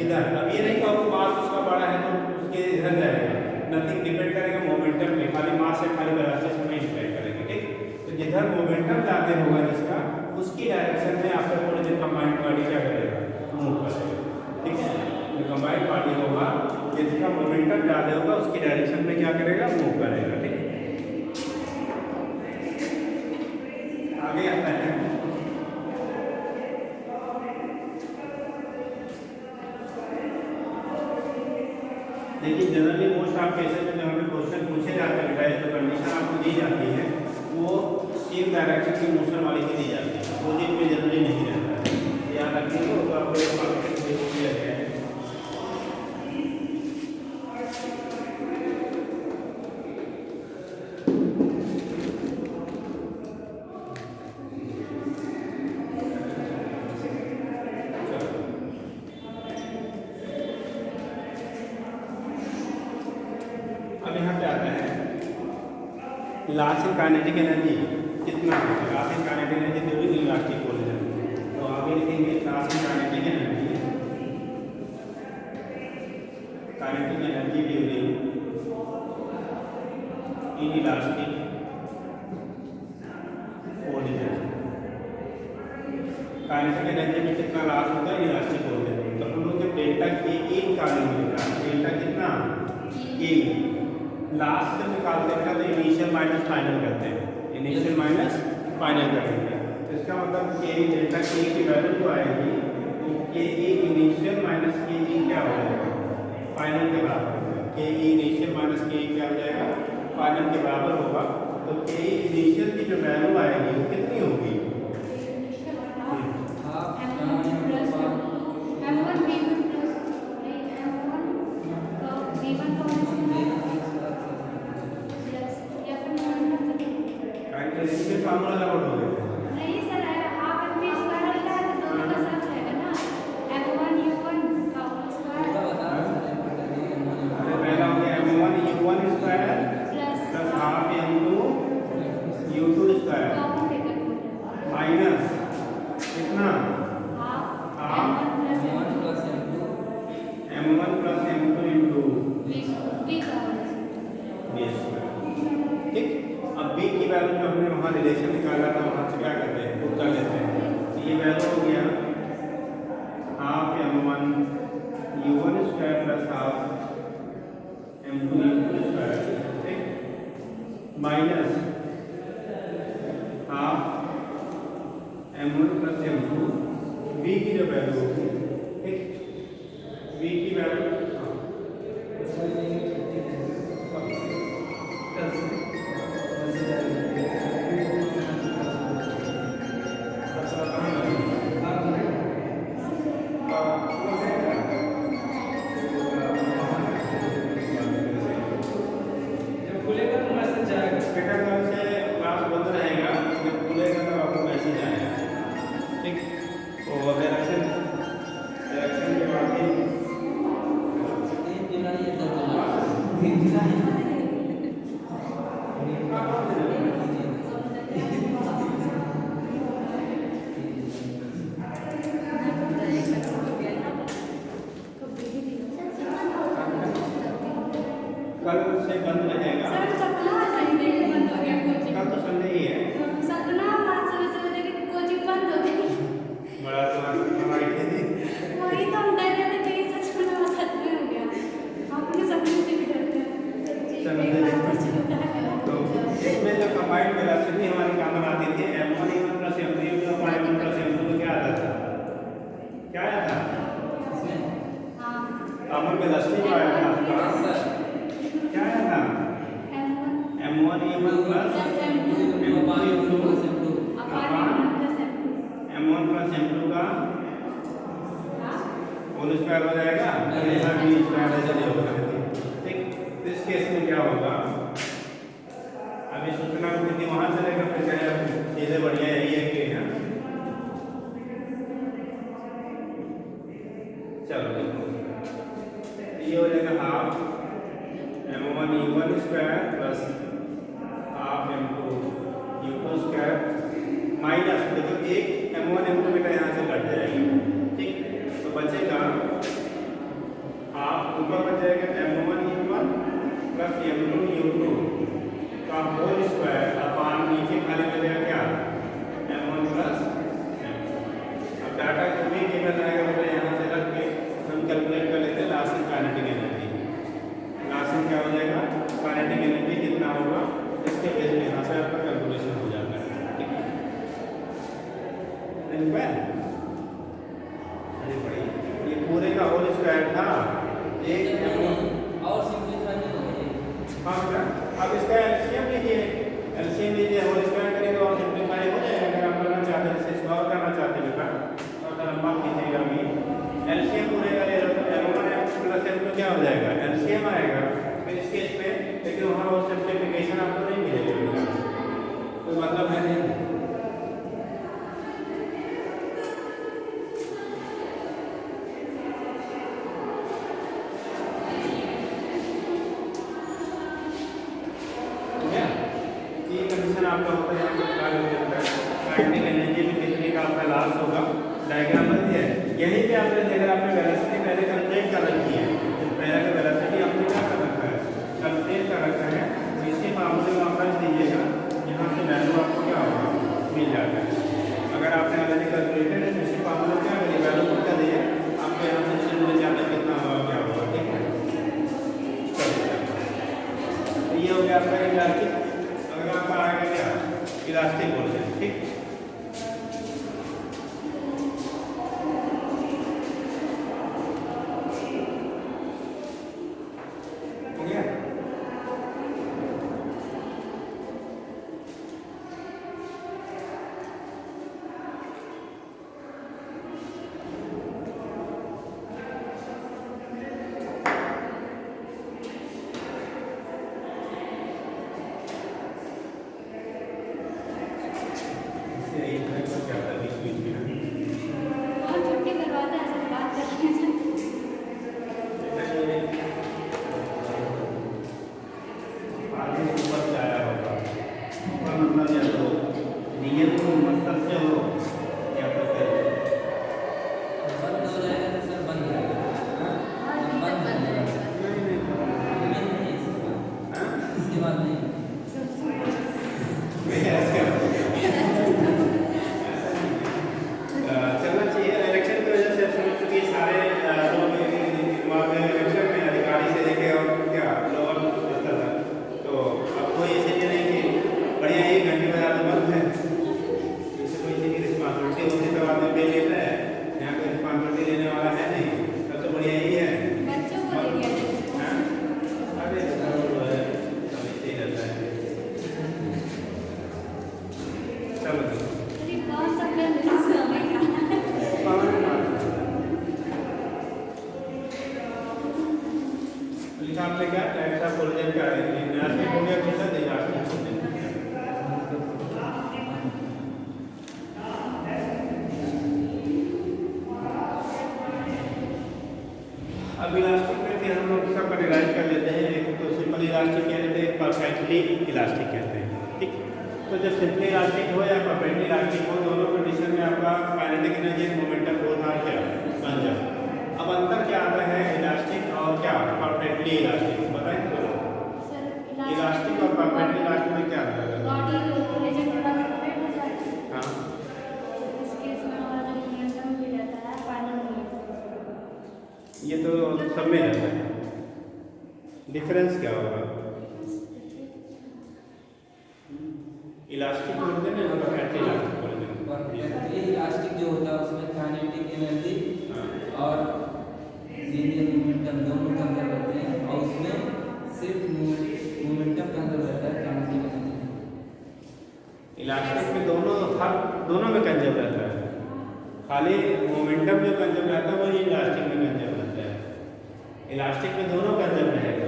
इधर अब ये नहीं कहूँ मास उसका बड़ा है तो उसके इधर जाएगा नथिंग डिपेंड करेगा मोमेंटम पे खाली मास से खाली वेलोसिटी से नहीं डिपेंड करेंगे ठीक तो जिधर मोमेंटम ज़्यादा होगा जिसका उसकी डायरेक्शन में आपका कोलिजन कंबाइंड बॉडी क्या करेगा मूव करेगा ठीक है जो कंबाइंड बॉडी होगा जिसका मोमेंटम ज़्यादा होगा उसकी डायरेक्शन में क्या करेगा मूव करेगा ठीक लेकिन जनरली मोस्ट ऑफ केसेस में जब हमें क्वेश्चन पूछे जाते हैं बेटा जो कंडीशन आपको दी जाती है वो सेम डायरेक्शन की मोशन वाली ही दी जाती है, अपोजिट में जनरली नहीं रहता है। याद रखिए तो आपको एक मार्केट में दिया गया है। अब यहाँ पे आता है लास्ट इन काइनेटिक एनर्जी कितना है, last in kinetic energy during elastic collision. तो आगे लिखेंगे last in kinetic energy during in elastic collision. Kinetic energy में कितना लॉस होता है इलास्टिक कोलिजन। तो हम लोग जब डेल्टा के ए निकालेंगे, डेल्टा कितना ए लास्ट में निकालते हैं तो इनिशियल माइनस फाइनल करते हैं, इनिशियल माइनस फाइनल करेंगे। इसका मतलब के डेल्टा के की वैल्यू जो आएगी तो के ए इनिशियल माइनस के ई क्या हो जाएगा फाइनल के बराबर। के ई इनिशियल माइनस के ई क्या हो जाएगा फाइनल के बराबर होगा। तो के ई इनिशियल की जो वैल्यू आएगी वो कितनी होगी इसमें फार्मूला लगा हो गया। नहीं sir, half M P square होता है तो दोनों का साथ रहेगा ना, m1 u1 का होल स्क्वायर अरे पहला हो गया m1 u1 square plus half m2 u2 square common लेकर माइनस कितना half half m1 plus m2 into v का होल b स्क्वायर। ठीक, अब b की वैल्यू जो हमने वहाँ रिलेशन निकाला था वहाँ से क्या करते हैं पुट कर लेते हैं। तो ये वैल्यू हो गया half m1 u1 square plus half m2 u2 square, ठीक, minus half m1 plus m2 b की जो वैल्यू होगी, ठीक, b की वैल्यू कल से बंद रहेगा। सर सपना संडे को बंद हो गया कोचिंग। कल तो संडे ही है। सपना आज सुबह सुबह देखिए कोचिंग बंद हो गई। बड़ा तो हमारी खेती वही तो हम डर रहे थे कहीं सच में वो सच में हो गया। आपने सपने से भी डरते हैं। एक बार और छूटा है। तो इसमें जो कंबाइंड वेलोसिटी हमारी काम आती थी m1 e1 plus m2 e2 m1 plus m2 तो क्या आता था, क्या आया था हाँ कॉमन वेलोसिटी जो आया था आपका क्या आया था m1 e1 plus m2 e2 m1 plus m2 का होल स्क्वायर हो जाएगा, यहाँ b स्क्वायर ऐसे नहीं होगा। ठीक, इस केस में क्या होगा, अभी सूचना को कितनी वहां चलेगा फिर चाहे सीधे बढ़िया यही है कि हाँ चलो देखो ये हो जाएगा half m1 e1 square plus half m2 u2 square minus देखो एक m1 m2 बेटा यहाँ से कट जाएगा। ठीक, तो बचेगा हाफ ऊपर बच जाएगा m1 e1 plus m2 u2 का होल स्क्वायर अपान नीचे खाली बचेगा क्या m1 प्लस m2। अब डाटा को भी गिवन आएगा बेटा यहाँ से रख के हम कैलकुलेट कर लेते हैं last in kinetic energy. Last in क्या हो जाएगा काइनेटिक एनर्जी कितना होगा, इसके बेस पे यहाँ से आपका कैलकुलेशन हो जाता है। ठीक है, ये पूरे का होल स्क्वायर था एक क्या हो जाएगा, एलसीएम आएगा फिर इस केस में, लेकिन वहाँ वो सिंप्लीफिकेशन आपको नहीं मिलेगा, कोई मतलब है नहीं। आपका होता है काइनेटिक एनर्जी में कितने का आपका लॉस होगा, डायग्राम बन दिया है। यहीं पे आपने देखा आपने वेलोसिटी पहले कंप्लीट कर रखी है, पहले का वेलोसिटी आपने क्या कर रखा है, कंप्लीट कर रखा है। इसी फार्मूले में आप रख दीजिएगा, यहाँ से वैल्यू आपको क्या होगा मिल जाता है। अगर आपने ऑलरेडी कैलकुलेटेड है तो इसी फार्मूले क्या करिए, वैल्यू को क्या दिए आपको यहाँ से मिल जाता है, कितना होगा क्या होगा, ठीक है। तो ये हो गया आपका इलास्टिक। अगर आपका आएगा क्या, इलास्टिक बोलते हैं, ठीक। हो गया। और छुट्टी करवाते हैं सब बात करते हैं। आगे ऊपर से आया होगा, ऊपर मतलब या तो नियत को मस्तक से हो या तो फिर बंद हो जाएगा तो सर बंद हो जाएगा, बंद हो जाएगा। नहीं, इसके बाद नहीं। चलना चाहिए। इलेक्शन की वजह से चूंकि सारे लोग इलेक्शन में अधिकारी से लेके और क्या लोअर स्तर तक, तो अब कोई ऐसे नहीं कि बढ़िया 1 घंटे में ज़्यादा बंद है, इससे कोई चीज़ की रिस्पॉन्सिबिलिटी होती तो आदमी पे लेता है, यहाँ कोई रिस्पॉन्सिबिलिटी लेने वाला है नहीं, तब तो बढ़िया यही है। बच्चों को दे दिया जाए। अरे जरूर है, ऐसे ही रहता है। चलो अरे कौन सा पेन रिलीज होने का? लिखा आपने क्या टाइप्स ऑफ कोलेजन क्या है, इलास्टिक हो गया, दूसरा इलास्टिक कोलेजन। अब इलास्टिक में फिर हम लोग सब कैटेगराइज कर लेते हैं। एक तो सिंपल इलास्टिक कहते हैं, एक परफेक्टली इलास्टिक कहते हैं, ठीक। तो जब सिंपली इलास्टिक हो या परफेक्टली इलास्टिक हो, दोनों कंडीशन में आपका kinetic energy momentum both are क्या बन जाए। अब अंतर क्या आता है इलास्टिक और क्या परफेक्टली इलास्टिक, बताएं तो। सर इलास्टिक और परफेक्टली इलास्टिक में क्या अंतर है? बॉडी कोलेजन थोड़ा सेपरेट हो जाए, हाँ, इस केस में हमारा जो मोमेंटम भी रहता है फाइनल मोमेंटम, ये तो सब में रहता है। डिफरेंस क्या होगा? इलास्टिक बोलते हैं ना, परफेक्टली इलास्टिक बोलते हैं। परफेक्टली इलास्टिक जो होता है उसमें काइनेटिक एनर्जी और लीनियर मोमेंटम दोनों कंजर्व रहते हैं, और उसमें सिर्फ मोमेंटम कंजर्व रहता है, काइनेटिक एनर्जी। इलास्टिक में दोनों में कंजर्व रहता है, खाली मोमेंटम जो कंजर्व रहता है वही इलास्टिक में कंजर्व रहता है। इलास्टिक में दोनों कंजर्व रहेगा,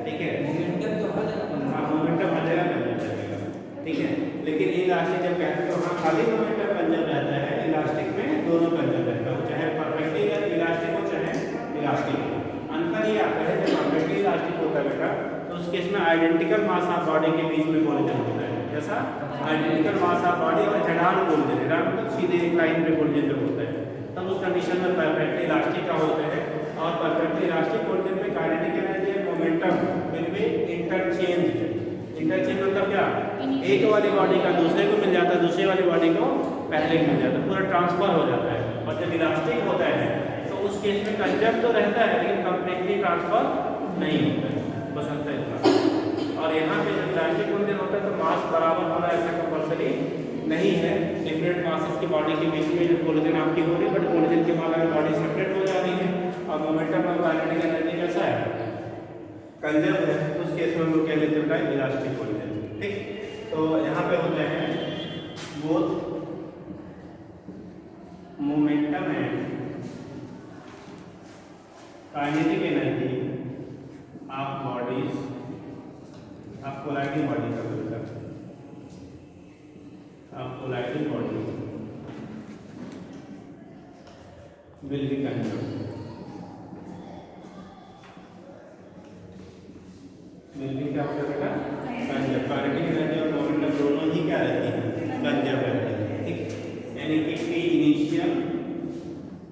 ठीक है। मोमेंटम तो हर जगह हाँ, मोमेंटम हर जगह कंजर्व रहेगा, ठीक है। लेकिन इलास्टिक जब कहते हैं तो हाँ खाली मोमेंटम कंजर्व रहता है, इलास्टिक में दोनों कंजर्व रहता है, चाहे परफेक्टली इलास्टिक हो चाहे इलास्टिक हो। अंतर ये आता है जब परफेक्टली इलास्टिक होता है बेटा, तो उस केस में आइडेंटिकल मास ऑफ बॉडी के बीच में कोलिजन होता है। जैसा आइडेंटिकल मास ऑफ बॉडी और हेड-ऑन कोलिजन, हेड-ऑन मतलब सीधे एक लाइन पे कोलिजन जब होता है, तब उस कंडीशन में परफेक्टली इलास्टिक का होता है। और परफेक्टली इलास्टिक कोलिजन में काइनेटिक एनर्जी और momentum will be interchange. Interchange मतलब क्या, एक वाली बॉडी का दूसरे को मिल जाता है, दूसरे वाली बॉडी को पहले मिल जाता है, पूरा ट्रांसफर हो जाता है। और जब इलास्टिक होता है तो उस केस में कंजर्व तो रहता है लेकिन कंप्लीटली ट्रांसफर नहीं होता है, बस अंतर इतना। और यहाँ पे जब इलास्टिक कोलिजन होता है तो मास बराबर होना ऐसा कंपल्सरी नहीं है। डिफरेंट मासेस की बॉडी के बीच में जो कोलिजन आपकी हो रही है, बट कोलिजन के बाद अगर बॉडी सेपरेट हो जा रही है और मोमेंटम और काइनेटिक एनर्जी कैसा है, कंजर्व है, उस केस में हम लोग कह लेते हैं इलास्टिक कोलिजन, ठीक। तो यहाँ पे होते हैं both momentum and kinetic energy of bodies of colliding body का मतलब of colliding body will be conserved will be क्या होगा बेटा कंजर्व काइनेटिक एनर्जी और मोमेंटम दोनों ही क्या रहती है कंजर्व रहती है ठीक यानी कि P initial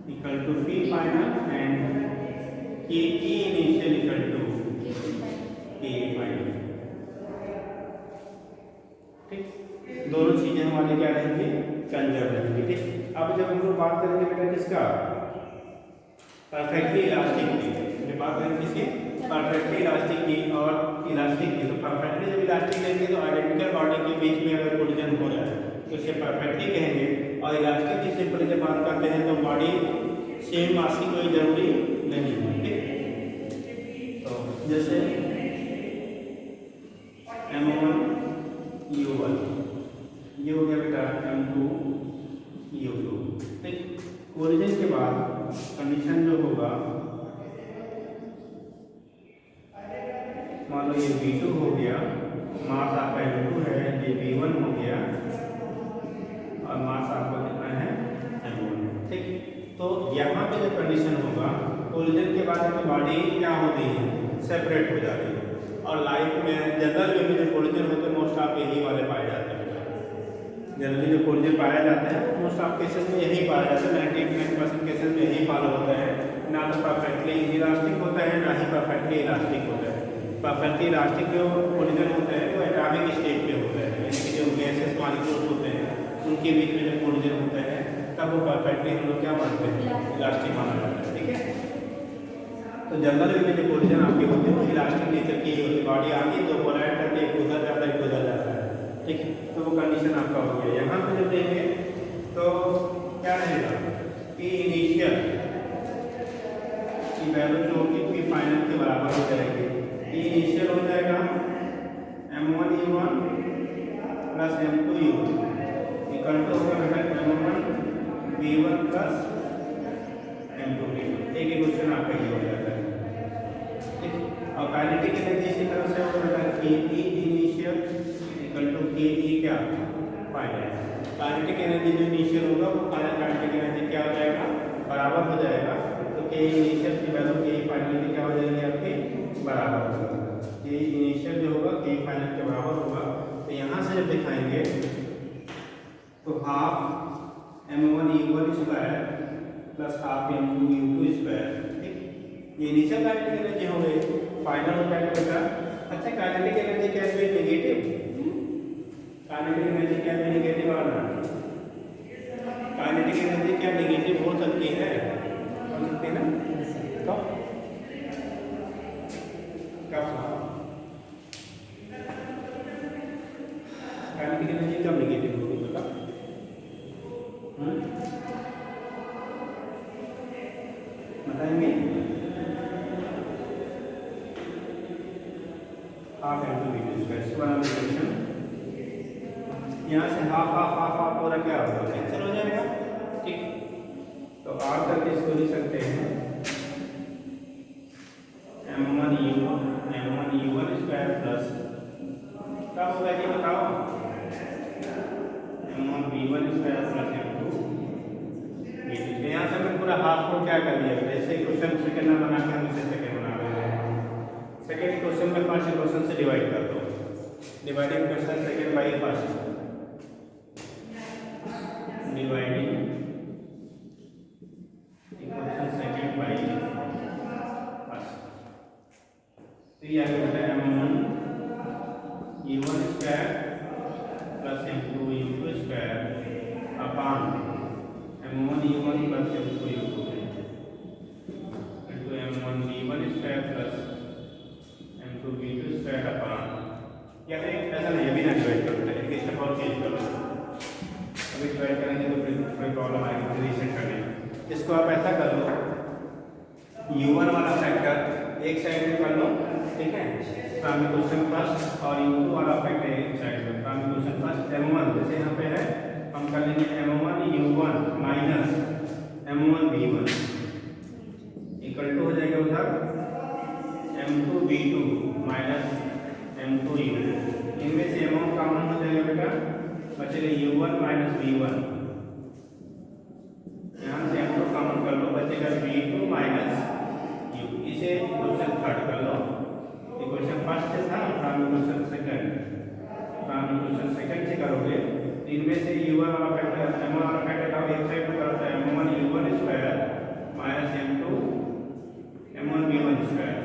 equal to P final and K initial equal to K final ठीक दोनों चीजें हमारी क्या रहेंगी कंजर्व रहेंगी ठीक अब जब हम लोग बात करेंगे बेटा किसका परफेक्टली इलास्टिक की जब बात करेंगे किसकी परफेक्टली इलास्टिक की और इलास्टिक की तो परफेक्टली जब इलास्टिक लेंगे तो आइडेंटिकल बॉडी के बीच में अगर कोलिजन हो रहा है तो उसे परफेक्टली कहेंगे और इलास्टिक की सिंपली जब बात करते हैं तो बॉडी सेम मास की कोई जरूरी नहीं है ठीक तो जैसे M1 U1 ये हो गया बेटा M2 U2 ठीक कोलिजन के बाद कंडीशन जो होगा मान लो ये V2 हो गया मास आपका M2 है ये V1 हो गया और मास आपका कितना है M1 ठीक तो यहाँ पे जो कंडीशन होगा कोलिजन के बाद में बॉडी क्या होती है सेपरेट हो जाती है और लाइफ में जनरल में भी जो कोलिजन होते हैं मोस्ट ऑफ यही वाले पाए जाते हैं जनरली जो कोलिजन पाया जाता है मोस्ट ऑफ केसेस में यही पाया जाता है 99% केसेस में यही फॉलो होता है ना तो परफेक्टली इलास्टिक होता है ना ही परफेक्टली इलास्टिक होता है परफेक्टली इलास्टिक जो कोलिजन होता है वो एटॉमिक स्टेट पे होता है यानी कि जो गैसेस मॉलिक्यूल्स होते हैं उनके बीच में जो कोलिजन होता है तब वो परफेक्टली हम लोग क्या मानते हैं इलास्टिक माना जाता है ठीक है तो जनरल में जो कोलिजन आपके होते हैं वो इलास्टिक नेचर की होती है बॉडी आगे तो कोलाइड करके एक उधर जाता है एक उधर जाता है ठीक है तो वो कंडीशन आपका हो गया यहाँ पे जब देंगे तो क्या रहेगा P इनिशियल की वैल्यू जो कि P फाइनल के बराबर हो जाएगी P इनिशियल हो जाएगा M1 U1 plus M2 U2 equal to होगा बेटा M1 V1 plus M2 V1 एक ही क्वेश्चन आपका ये हो जाता है ठीक और काइनेटिक एनर्जी इसी तरह से होगा बेटा KE initial equal to KE क्या फाइनल काइनेटिक एनर्जी जो इनिशियल होगा वो फाइनल काइनेटिक एनर्जी क्या हो जाएगा बराबर हो जाएगा तो KE इनिशियल की वैल्यू KE फाइनल की क्या हो जाएगी आपकी बराबर होगा KE इनिशियल जो होगा KE फाइनल के बराबर होगा तो यहाँ से जब दिखाएंगे तो half M1 U1 square plus half M2 U2 square ठीक ये इनिशियल काइनेटिक एनर्जी हो गई फाइनल हो जाएगा बेटा अच्छा काइनेटिक एनर्जी क्या है नेगेटिव काइनेटिक एनर्जी क्या है नेगेटिव वाला काइनेटिक एनर्जी क्या नेगेटिव हो सकती है ना तो कब काइनेटिक एनर्जी कब नेगेटिव होगी बेटा बताएंगे हाफ M2 V2 स्क्वायर इसके बाद क्वेश्चन यहाँ से हाफ पूरा क्या होगा कैंसिल हो जाएगा ठीक तो आप करके इसको लिख सकते हैं M1 U1 स्क्वायर प्लस क्या होगा ये बताओ M1 V1 square plus M2 V2 यहाँ से मैं पूरा हाफ को क्या कर दिया जैसे क्वेश्चन सेकंड ना बना के हम इसे सेकंड बना रहे हैं सेकंड क्वेश्चन में फर्स्ट क्वेश्चन से डिवाइड कर दो dividing question second by first dividing equation second by first तो ये आगे होता है M1 U1 square plus M2 U2 square upon M1 U1 plus M2 U2 into M1 V1 square plus M2 V2 square upon या फिर ऐसा नहीं अभी ना डिवाइड करो एक स्टेप और चेंज करो अभी डिवाइड करेंगे तो फिर कोई प्रॉब्लम आएगी रीसेट करने में इसको आप ऐसा कर लो U1 वाला फैक्टर एक साइड में कर लो ठीक है फ्रॉम क्वेश्चन फर्स्ट और U2 वाला फैक्टर एक साइड में फ्रॉम क्वेश्चन फर्स्ट M1 जैसे यहाँ पे है हम कर लेंगे M1 U1 minus M1 V1 equal to हो जाएगा उधर m2 v2 minus m2 u, इनमें से अमाउंट कॉमन हो जाएगा बेटा, बचेगा u1 माइनस v1, यहाँ से m2 कॉमन कर लो, बचेगा v2 माइनस u। इसे क्वेश्चन थर्ड कर लो, ये क्वेश्चन फर्स्ट था, क्वेश्चन सेकंड से करोगे, इनमें से u1 वाला फैक्टर m1 वाला फैक्टर का एक साइड में करता है m1 u1 square minus m2 m1 v1 square,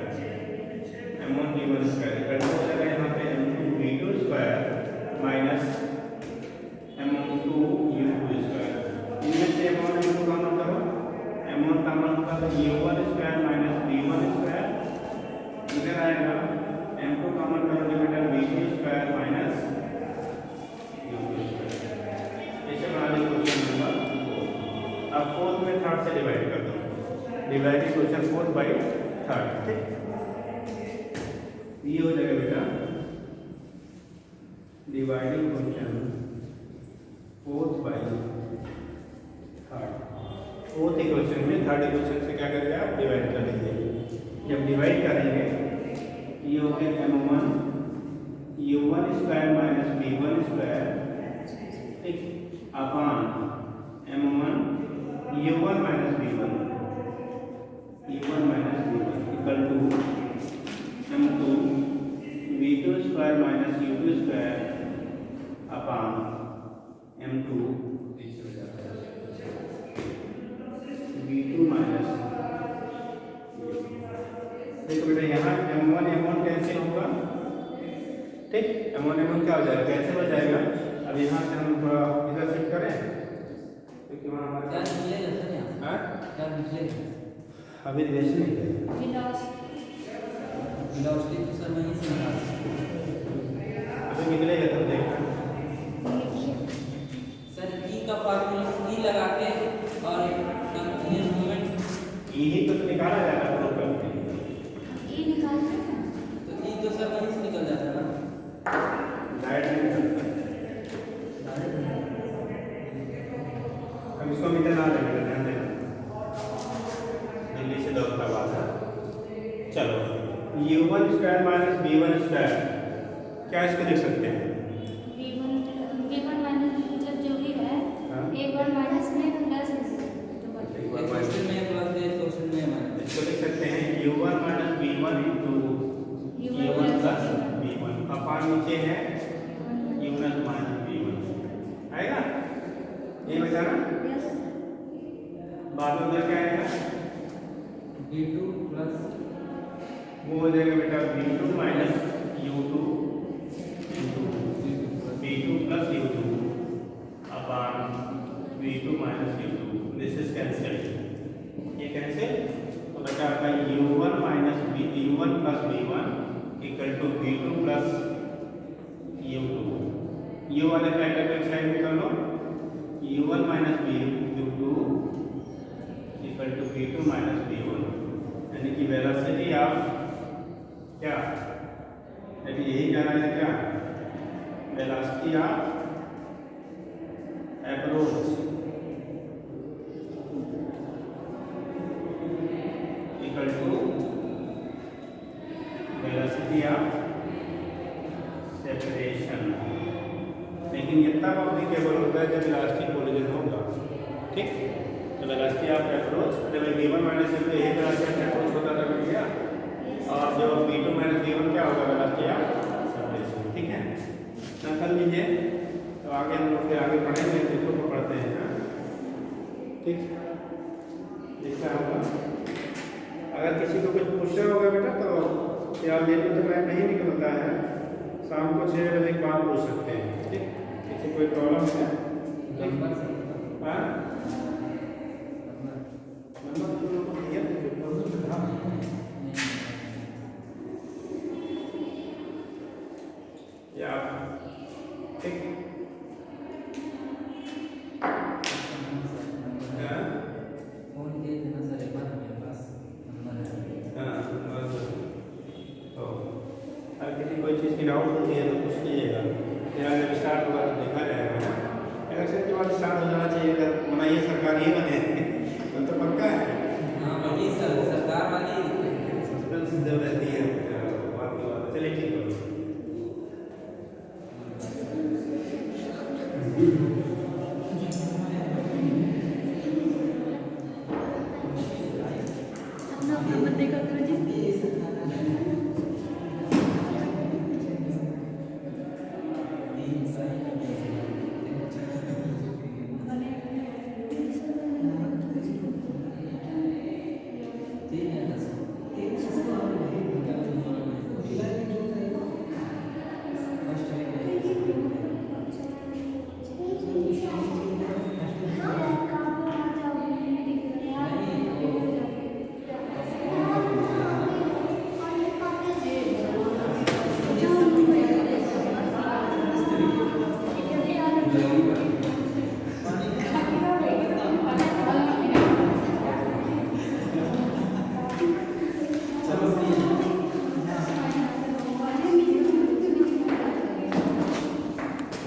m1 v1 square equal to हो जाएगा यहाँ पे m2 v2 square minus m2 u2 square. इनमें से m1 u2 कॉमन करो, m1 कॉमन होगा तो u1 square minus v1 square, इधर आएगा m2 कॉमन करोगे बेटा v2 square minus u2 square. ऐसे बना लीजिए क्वेश्चन नंबर। अब फोर्थ में थर्ड से डिवाइड कर दो, divide question fourth by third, ठीक। ये हो जाएगा बेटा dividing question fourth by third. Fourth equation में थर्ड इक्वेशन से क्या करेंगे आप, डिवाइड कर लीजिए। जब डिवाइड करेंगे ये हो गया m1 u1 square minus v1 square, ठीक, अपॉन m1 u1 माइनस v1 equal to m2 v2 square minus u2 square upon m2 v2 minus. देखो बेटा यहाँ m1 कैंसिल होगा, ठीक, m1 क्या हो जाएगा, कैंसिल हो जाएगा। अब यहाँ से हम थोड़ा इधर शिफ्ट करें, क्योंकि वहाँ हमारा क्या निकलेगा सर यहाँ? हाँ क्या निकलेगा? अभी रिलेशन नहीं है, वेलोसिटी तो सर वहीं से निकाल अभी निकलेगा तब देखना। सर ई का फार्मूला ई लगा के और कंटिन्यूअस मूवमेंट यही तो निकाला जाएगा प्रूव करके, ये निकालते हैं तो ई तो सर वहीं से निकल जाता है ना। डायरेक्ट नहीं निकलता। अब इसको मिटा ना देना, ध्यान देना, दिल्ली से दौड़ का बात है। चलो u1 square minus v1 square, क्या इसको लिख सकते हैं, v1 माइनस मतलब जो भी है हाँ। a1 माइनस में प्लस एक क्वेश्चन में प्लस दे, क्वेश्चन में माइनस। इसको लिख सकते हैं u1 माइनस v1 into u1 plus v1 upon नीचे है u1 माइनस v1, आएगा ये बताना। बाद में उधर क्या आएगा, v2 प्लस वो हो जाएगा बेटा v2 minus u2 v2 plus u2 upon v2 minus u2, this is cancel, ये कैंसिल, तो बेटा आपका u1 minus u1 plus v1 equal to v2 plus u2। u वाले फैक्टर को एक साइड में कर लो, u1 minus u2 equal to v2 minus v1, यानी कि वेलोसिटी ऑफ क्या, यानी यही कहना है क्या, velocity of approach equal to velocity of separation. लेकिन ये तब अप्लीकेबल होता है जब इलास्टिक कोलिजन होगा, ठीक। तो वेलोसिटी ऑफ अप्रोच जब v1 माइनस v2 यही वेलोसिटी ऑफ अप्रोच होता है तब क्या, और जो v2 माइनस v1 क्या होगा, वेलोसिटी ऑफ सेपरेशन, ठीक है। नकल लीजिए, तो आगे हम लोग फिर आगे पढ़ेंगे, इसको तो पढ़ते हैं, हाँ ठीक। जैसा होगा अगर किसी को कुछ पूछना होगा बेटा तो या दिन में तो मैं नहीं निकलता है, शाम को 6 बजे के बाद पूछ सकते हैं, ठीक। किसी कोई प्रॉब्लम है, नंबर से हाँ नंबर नंबर तो लोगों को दिया था, या ठीक, हाँ फोन दे देना सर, एक बार मेरे पास नंबर है। हाँ बस। तो अगर किसी कोई चीज़ की डाउट होती है तो पूछ लीजिएगा, फिर जब स्टार्ट होगा तो देखा जाएगा। इलेक्शन के बाद स्टार्ट हो जाना चाहिए, अगर बनाइए सरकार ही बने तो पक्का है। हाँ वही सर, सरकार वाली सस्पेंस जब